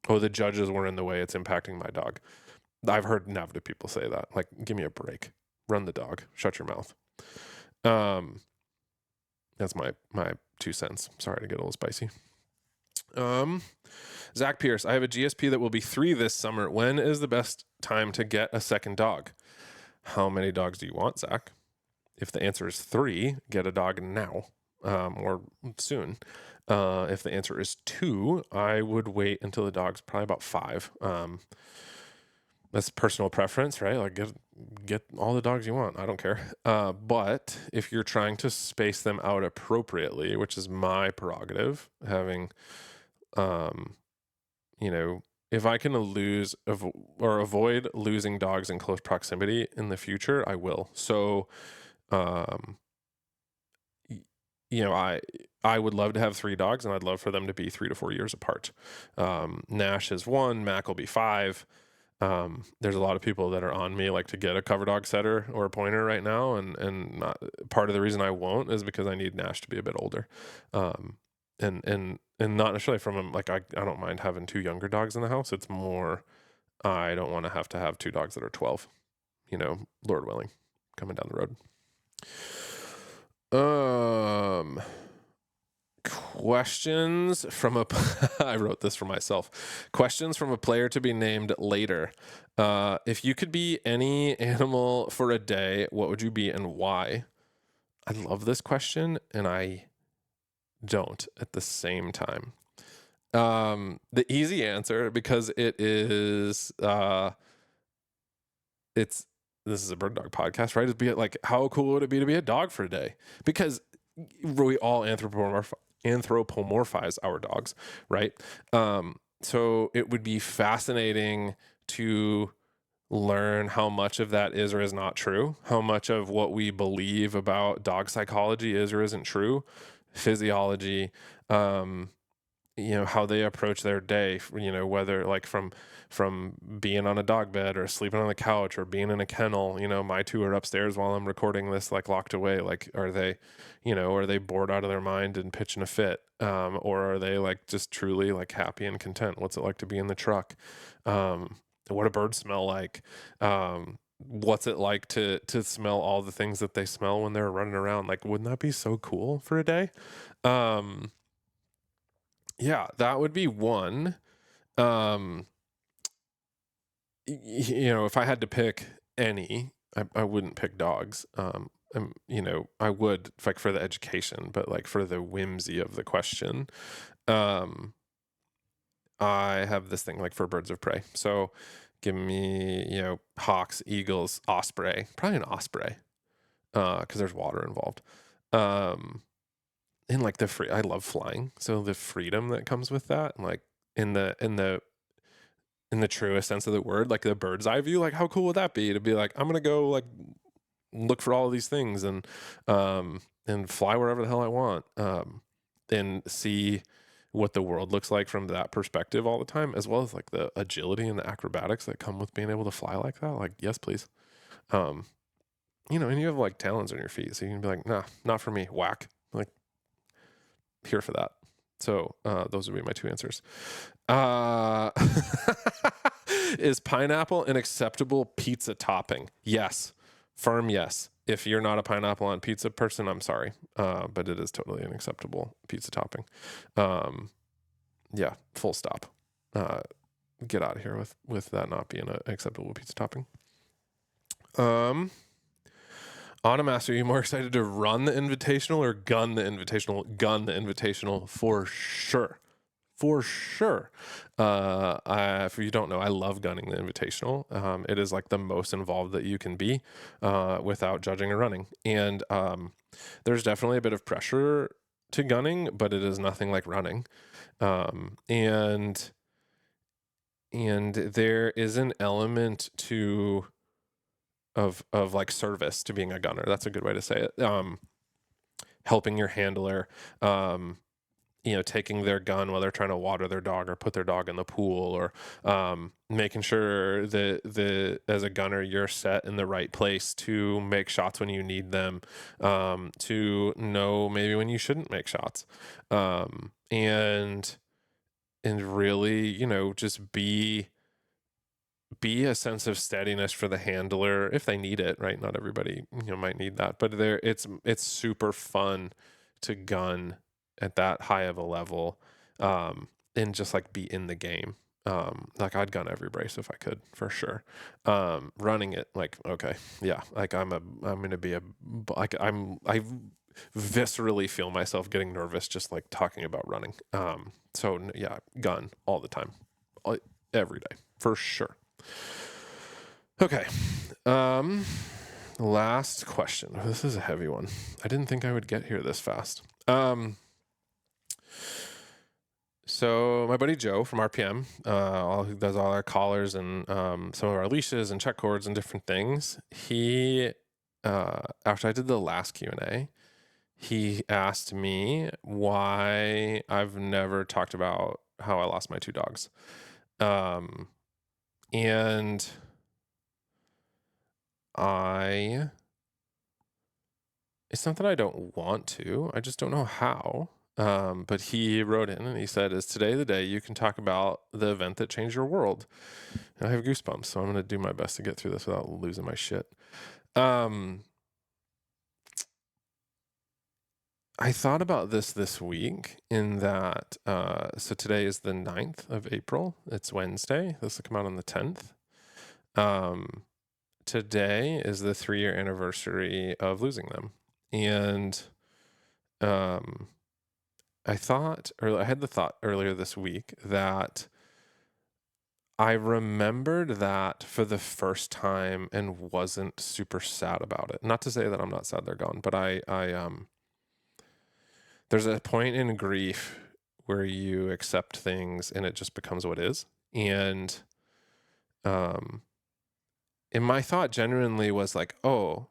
oh, the judges were in the way, it's impacting my dog. I've heard NAVHDA people say that. Like, give me a break. Run the dog. Shut your mouth. That's my 2 cents. Sorry to get a little spicy. Zach Pierce, I have a GSP that will be 3 this summer. When is the best time to get a second dog? How many dogs do you want, Zach? If the answer is 3, get a dog now, or soon. If the answer is 2, I would wait until the dog's probably about 5. That's personal preference, right? Like, get all the dogs you want. I don't care. But if you're trying to space them out appropriately, which is my prerogative, having, if I can avoid losing dogs in close proximity in the future, I will. So, I would love to have 3 dogs, and I'd love for them to be 3 to 4 years apart. Nash is 1, Mac will be 5. There's a lot of people that are on me, like, to get a cover dog setter or a pointer right now, and part of the reason I won't is because I need Nash to be a bit older. And not necessarily from like, I don't mind having 2 younger dogs in the house. It's more, I don't want to have 2 dogs that are 12, Lord willing, coming down the road. Questions from a I wrote this for myself. Questions from a player to be named later. If you could be any animal for a day, what would you be and why? I love this question, and I don't at the same time. The easy answer, because it is it's this is a bird dog podcast, right? Is be like, how cool would it be to be a dog for a day? Because we all anthropomorphize our dogs, right? So it would be fascinating to learn how much of that is or is not true, how much of what we believe about dog psychology is or isn't true, physiology, how they approach their day, whether like from being on a dog bed or sleeping on the couch or being in a kennel. My two are upstairs while I'm recording this, like locked away. Like, are they bored out of their mind and pitching a fit, or are they like just truly like happy and content? What's it like to be in the truck? What do birds smell like? What's it like to smell all the things that they smell when they're running around? Like, wouldn't that be so cool for a day? Yeah, that would be one. Um, if I had to pick any, I wouldn't pick dogs. I would like for the education, but like for the whimsy of the question, um, I have this thing like for birds of prey. So give me, hawks, eagles, osprey, probably an osprey, because there's water involved. And like I love flying. So the freedom that comes with that, like in the truest sense of the word, like the bird's eye view, like how cool would that be to be like, I'm going to go like look for all of these things and fly wherever the hell I want. And see what the world looks like from that perspective all the time, as well as like the agility and the acrobatics that come with being able to fly like that. Like, yes, please. And you have like talons on your feet. So you can be like, nah, not for me. Whack. Like, here for that. So those would be my two answers. Is pineapple an acceptable pizza topping? Yes. Firm yes. If you're not a pineapple on pizza person, I'm sorry. But it is totally an acceptable pizza topping. Yeah, full stop. Get out of here with that not being an acceptable pizza topping. Automaster, are you more excited to run the invitational or gun the invitational? Gun the invitational for sure. For sure. If you don't know, I love gunning the invitational. It is like the most involved that you can be without judging or running. And there's definitely a bit of pressure to gunning, but it is nothing like running. And there is an element of like service to being a gunner. That's a good way to say it. Helping your handler, taking their gun while they're trying to water their dog or put their dog in the pool, or making sure that as a gunner, you're set in the right place to make shots when you need them, to know maybe when you shouldn't make shots. And really, just be a sense of steadiness for the handler if they need it, right? Not everybody, might need that, but it's super fun to gun at that high of a level, and just like be in the game. Like I'd gun every brace if I could, for sure. Running it, like, okay, yeah, like I viscerally feel myself getting nervous just like talking about running. So yeah, gun all the time, every day, for sure. Okay. Last question. This is a heavy one. I didn't think I would get here this fast. So my buddy Joe from RPM, who does all our collars and some of our leashes and check cords and different things, he, after I did the last Q&A, he asked me why I've never talked about how I lost my two dogs. And it's not that I don't want to, I just don't know how. But he wrote in and he said, is today the day you can talk about the event that changed your world? And I have goosebumps, so I'm going to do my best to get through this without losing my shit. I thought about this week in that, so today is the 9th of April. It's Wednesday. This will come out on the 10th. Um, Today is the 3-year anniversary of losing them. And um, I had the thought earlier this week that I remembered that for the first time and wasn't super sad about it. Not to say that I'm not sad they're gone, but there's a point in grief where you accept things and it just becomes what is. And um and my thought genuinely was like, oh,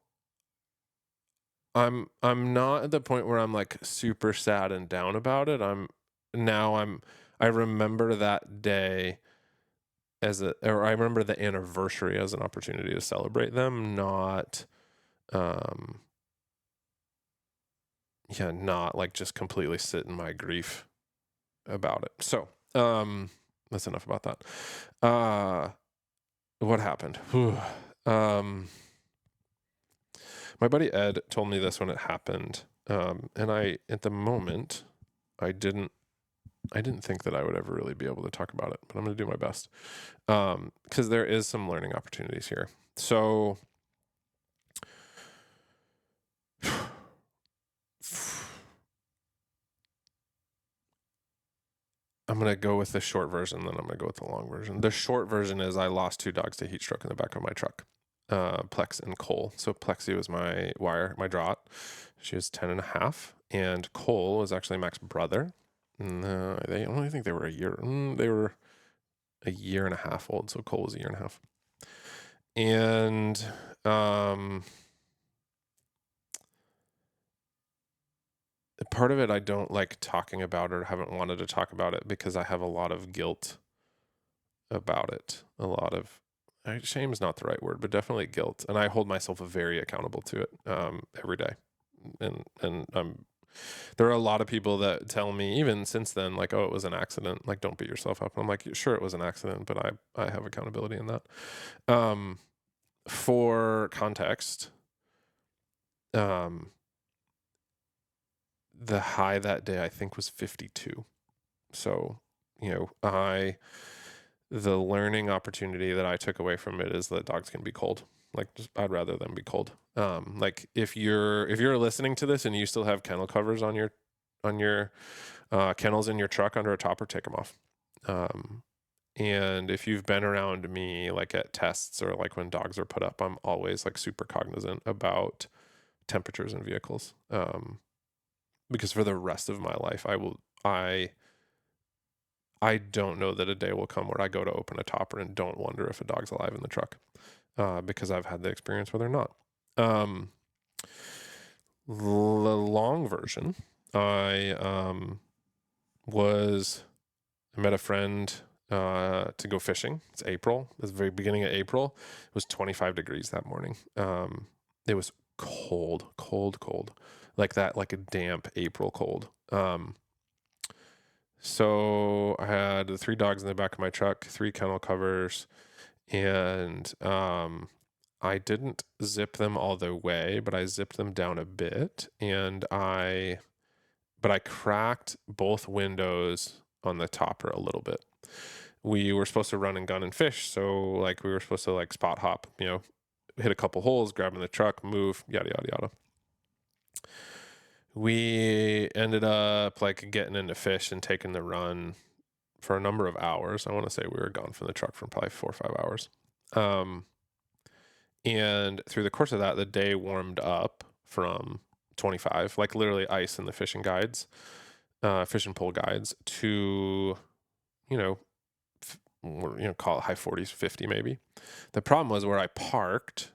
I'm not at the point where I'm like super sad and down about it. I remember that day or I remember the anniversary as an opportunity to celebrate them, um not like just completely sit in my grief about it. So, that's enough about that. What happened? Whew. My buddy Ed told me this when it happened. And at the moment, I didn't think that I would ever really be able to talk about it, but I'm going to do my best. Cause there is some learning opportunities here. So I'm going to go with the short version, then I'm going to go with the long version. The short version is I lost 2 dogs to heat stroke in the back of my truck, Plex and Cole. So Plexi was my draught. She was 10 and a half. And Cole was actually Mac's brother. No, I only think they were a year. They were a year and a half old. So Cole was a year and a half. And, part of it I don't like talking about or haven't wanted to talk about it because I have a lot of guilt about it. Shame is not the right word, but definitely guilt. And I hold myself very accountable to it every day. And there are a lot of people that tell me even since then, like, oh, it was an accident. Like, don't beat yourself up. I'm like, sure, it was an accident, but I have accountability in that. For context, the high that day I think was 52. So, the learning opportunity that I took away from it is that dogs can be cold. Like, I'd rather them be cold. Like if you're listening to this and you still have kennel covers on your kennels in your truck under a topper, take them off. And if you've been around me, like at tests or like when dogs are put up, I'm always like super cognizant about temperatures in vehicles. Because for the rest of my life, I don't know that a day will come where I go to open a topper and don't wonder if a dog's alive in the truck, because I've had the experience where they're not. The long version, I met a friend to go fishing. It's April. It's the very beginning of April. It was 25 degrees that morning. It was cold, like that, like a damp April cold. So I had the 3 dogs in the back of my truck, 3 kennel covers, and I didn't zip them all the way, but I zipped them down a bit, but I cracked both windows on the topper a little bit. We were supposed to run and gun and fish, so like we were supposed to like spot hop, hit a couple holes, grab in the truck, move, yada yada yada. We ended up like getting into fish and taking the run for a number of hours. I want to say we were gone from the truck for probably 4 or 5 hours. And through the course of that, the day warmed up from 25, like literally ice in the fishing guides, fishing pole guides, to, call it high 40s, 50 maybe. The problem was where I parked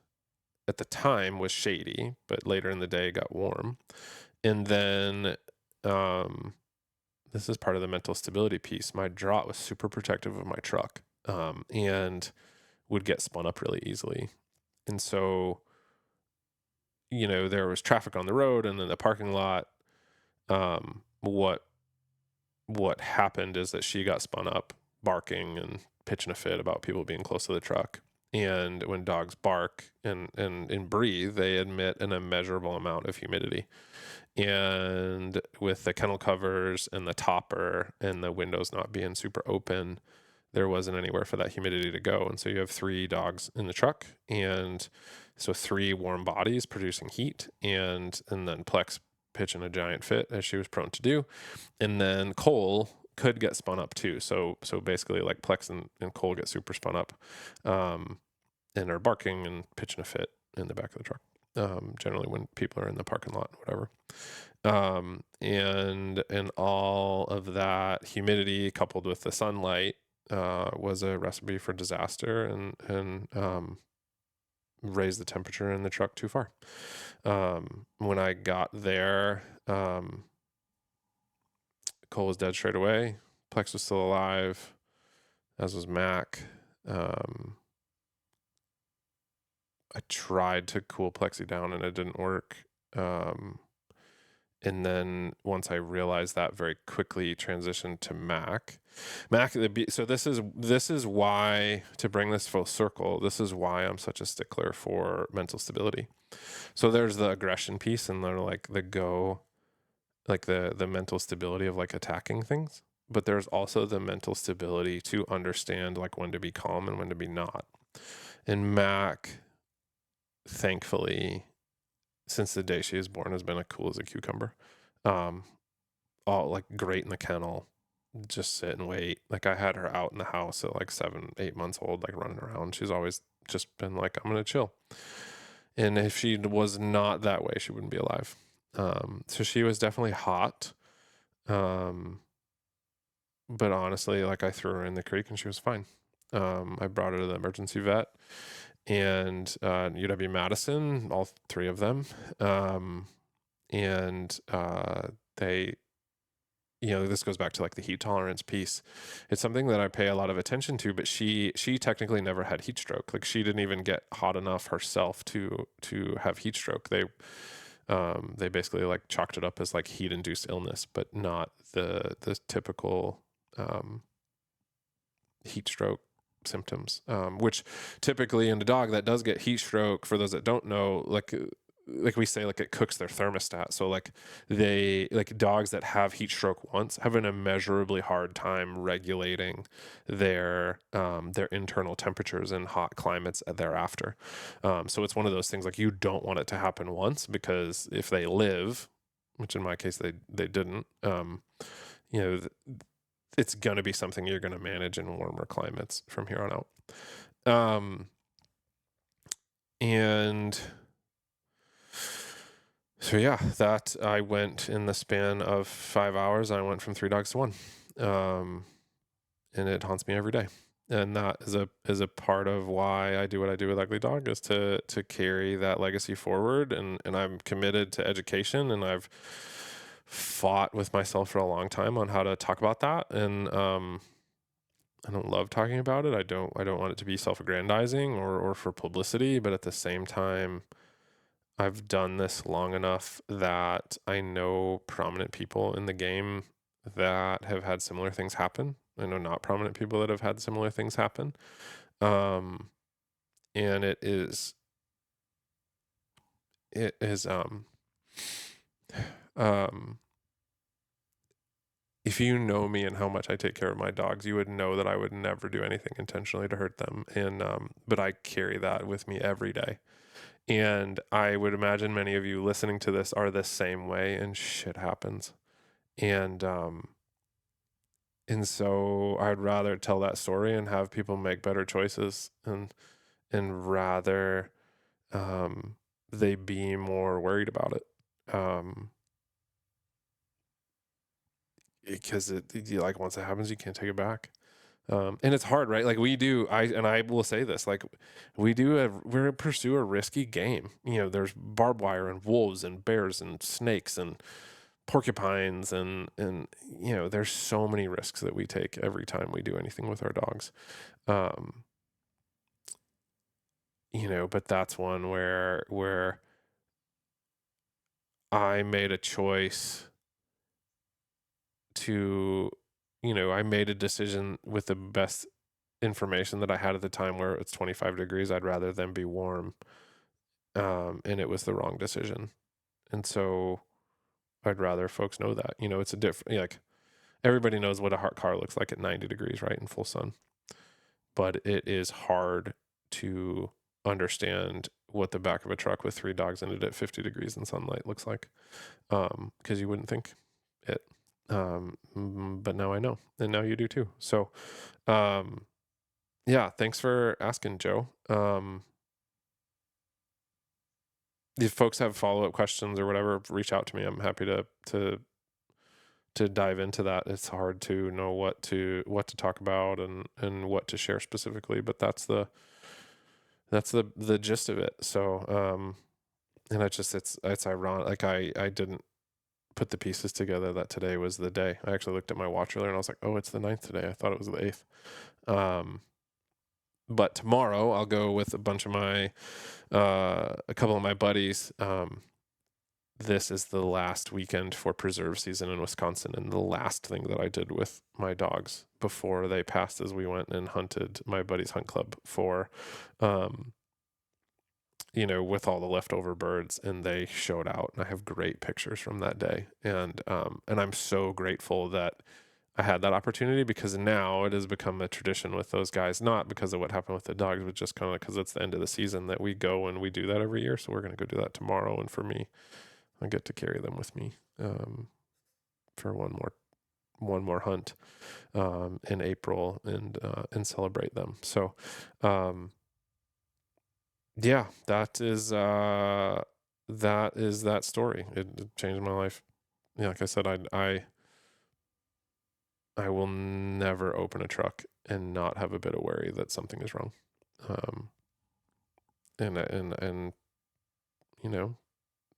at the time was shady, but later in the day it got warm. And then this is part of the mental stability piece. My draught was super protective of my truck, and would get spun up really easily. And so, there was traffic on the road and then the parking lot. What happened is that she got spun up barking and pitching a fit about people being close to the truck. And when dogs bark and breathe, they emit an immeasurable amount of humidity. And with the kennel covers and the topper and the windows not being super open, there wasn't anywhere for that humidity to go. And so you have 3 dogs in the truck, and so 3 warm bodies producing heat, and then Plex pitching a giant fit as she was prone to do. And then Cole could get spun up too. So basically like Plex and Cole get super spun up, and are barking and pitching a fit in the back of the truck. Generally when people are in the parking lot, whatever. And all of that humidity coupled with the sunlight was a recipe for disaster, and raised the temperature in the truck too far. When I got there, Cole was dead straight away. Plex was still alive, as was Mac. I tried to cool Plexi down and it didn't work. And then once I realized that, very quickly transitioned to Mac. So this is why, to bring this full circle, this is why I'm such a stickler for mental stability. So there's the aggression piece, and they're like the mental stability of like attacking things. But there's also the mental stability to understand like when to be calm and when to be not. And Mac, thankfully, since the day she was born, has been as cool as a cucumber. All like great in the kennel, just sit and wait. Like I had her out in the house at like 7-8 months old, like running around. She's always just been like, I'm gonna chill. And if she was not that way, she wouldn't be alive. So she was definitely hot. But honestly, like I threw her in the creek and she was fine. I brought her to the emergency vet, and UW-Madison, all 3 of them. And they, this goes back to like the heat tolerance piece. It's something that I pay a lot of attention to, but she technically never had heat stroke. Like she didn't even get hot enough herself to have heat stroke. They basically like chalked it up as like heat induced illness, but not the typical heat stroke symptoms, which typically in a dog that does get heat stroke, for those that don't know, like we say, like it cooks their thermostat. So like dogs that have heat stroke once have an immeasurably hard time regulating their internal temperatures in hot climates thereafter. So it's one of those things, like you don't want it to happen once, because if they live, which in my case they didn't, it's going to be something you're going to manage in warmer climates from here on out. And so yeah, that I went in the span of 5 hours. I went from 3 dogs to 1, and it haunts me every day. And that is a part of why I do what I do with Ugly Dog, is to carry that legacy forward. And I'm committed to education, and I've fought with myself for a long time on how to talk about that. And I don't love talking about it. I don't want it to be self-aggrandizing or for publicity, but at the same time, I've done this long enough that I know prominent people in the game that have had similar things happen. I know not prominent people that have had similar things happen. And it is if you know me and how much I take care of my dogs, you would know that I would never do anything intentionally to hurt them. And but I carry that with me every day. And I would imagine many of you listening to this are the same way, and shit happens. And so I'd rather tell that story and have people make better choices, and rather they be more worried about it. Because like once it happens, you can't take it back. And it's hard, right? Like I will say this, like we pursue a risky game. There's barbed wire and wolves and bears and snakes and porcupines and there's so many risks that we take every time we do anything with our dogs. But that's one where I made a choice to, I made a decision with the best information that I had at the time where it's 25 degrees, I'd rather them be warm. And it was the wrong decision. And so I'd rather folks know that, it's a different, like everybody knows what a hot car looks like at 90 degrees, right? In full sun. But it is hard to understand what the back of a truck with 3 dogs in it at 50 degrees in sunlight looks like. Because you wouldn't think it. But now I know, and now you do too. So, yeah, thanks for asking, Joe. If folks have follow-up questions or whatever, reach out to me. I'm happy to dive into that. It's hard to know what to talk about and what to share specifically, but that's the gist of it. So, and it's ironic. Like I didn't put the pieces together that today was the day. I actually looked at my watch earlier and I was like, oh, it's the 9th today. I thought it was the 8th. But tomorrow I'll go with a bunch of my, a couple of my buddies. This is the last weekend for preserve season in Wisconsin, and the last thing that I did with my dogs before they passed is we went and hunted my buddy's hunt club for, with all the leftover birds, and they showed out, and I have great pictures from that day. And I'm so grateful that I had that opportunity, because now it has become a tradition with those guys, not because of what happened with the dogs, but just kind of because it's the end of the season that we go and we do that every year. So we're going to go do that tomorrow. And for me, I get to carry them with me, for one more hunt, in April, and celebrate them. So, yeah, that is that story. It changed my life. Yeah, like I said, I will never open a truck and not have a bit of worry that something is wrong. And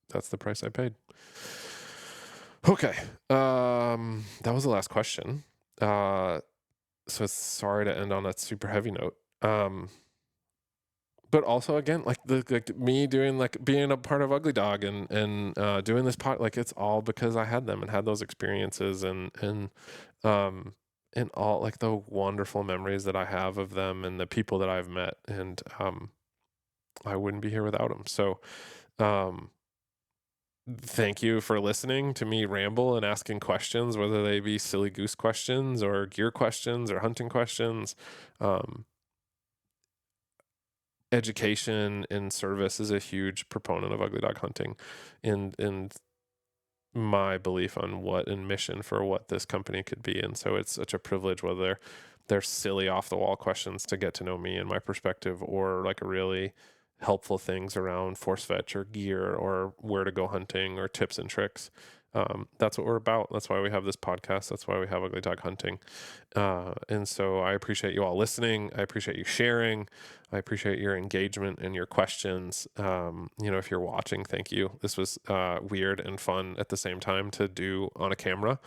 that's the price I paid. Okay. That was the last question. So sorry to end on that super heavy note. But also, again, like me doing, like being a part of Ugly Dog and doing this like it's all because I had them and had those experiences and all like the wonderful memories that I have of them and the people that I've met, and I wouldn't be here without them. So, thank you for listening to me ramble and asking questions, whether they be silly goose questions or gear questions or hunting questions. Education and service is a huge proponent of ugly dog hunting, and my belief on what and mission for what this company could be. And so it's such a privilege, whether they're silly off the wall questions to get to know me and my perspective, or like a really helpful things around force fetch or gear or where to go hunting or tips and tricks. That's what we're about. That's why we have this podcast. That's why we have Ugly Dog Hunting. And so I appreciate you all listening. I appreciate you sharing. I appreciate your engagement and your questions. If you're watching, thank you. This was weird and fun at the same time to do on a camera.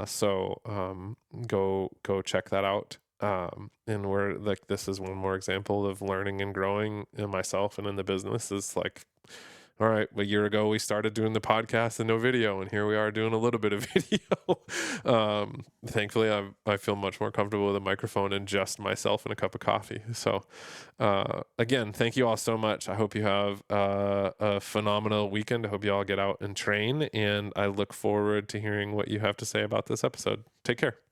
So go check that out. And we're like, this is one more example of learning and growing in myself and in the business. Is like, all right, a year ago we started doing the podcast and no video, and here we are doing a little bit of video. Thankfully, I feel much more comfortable with a microphone and just myself and a cup of coffee. So, again, thank you all so much. I hope you have a phenomenal weekend. I hope you all get out and train, and I look forward to hearing what you have to say about this episode. Take care.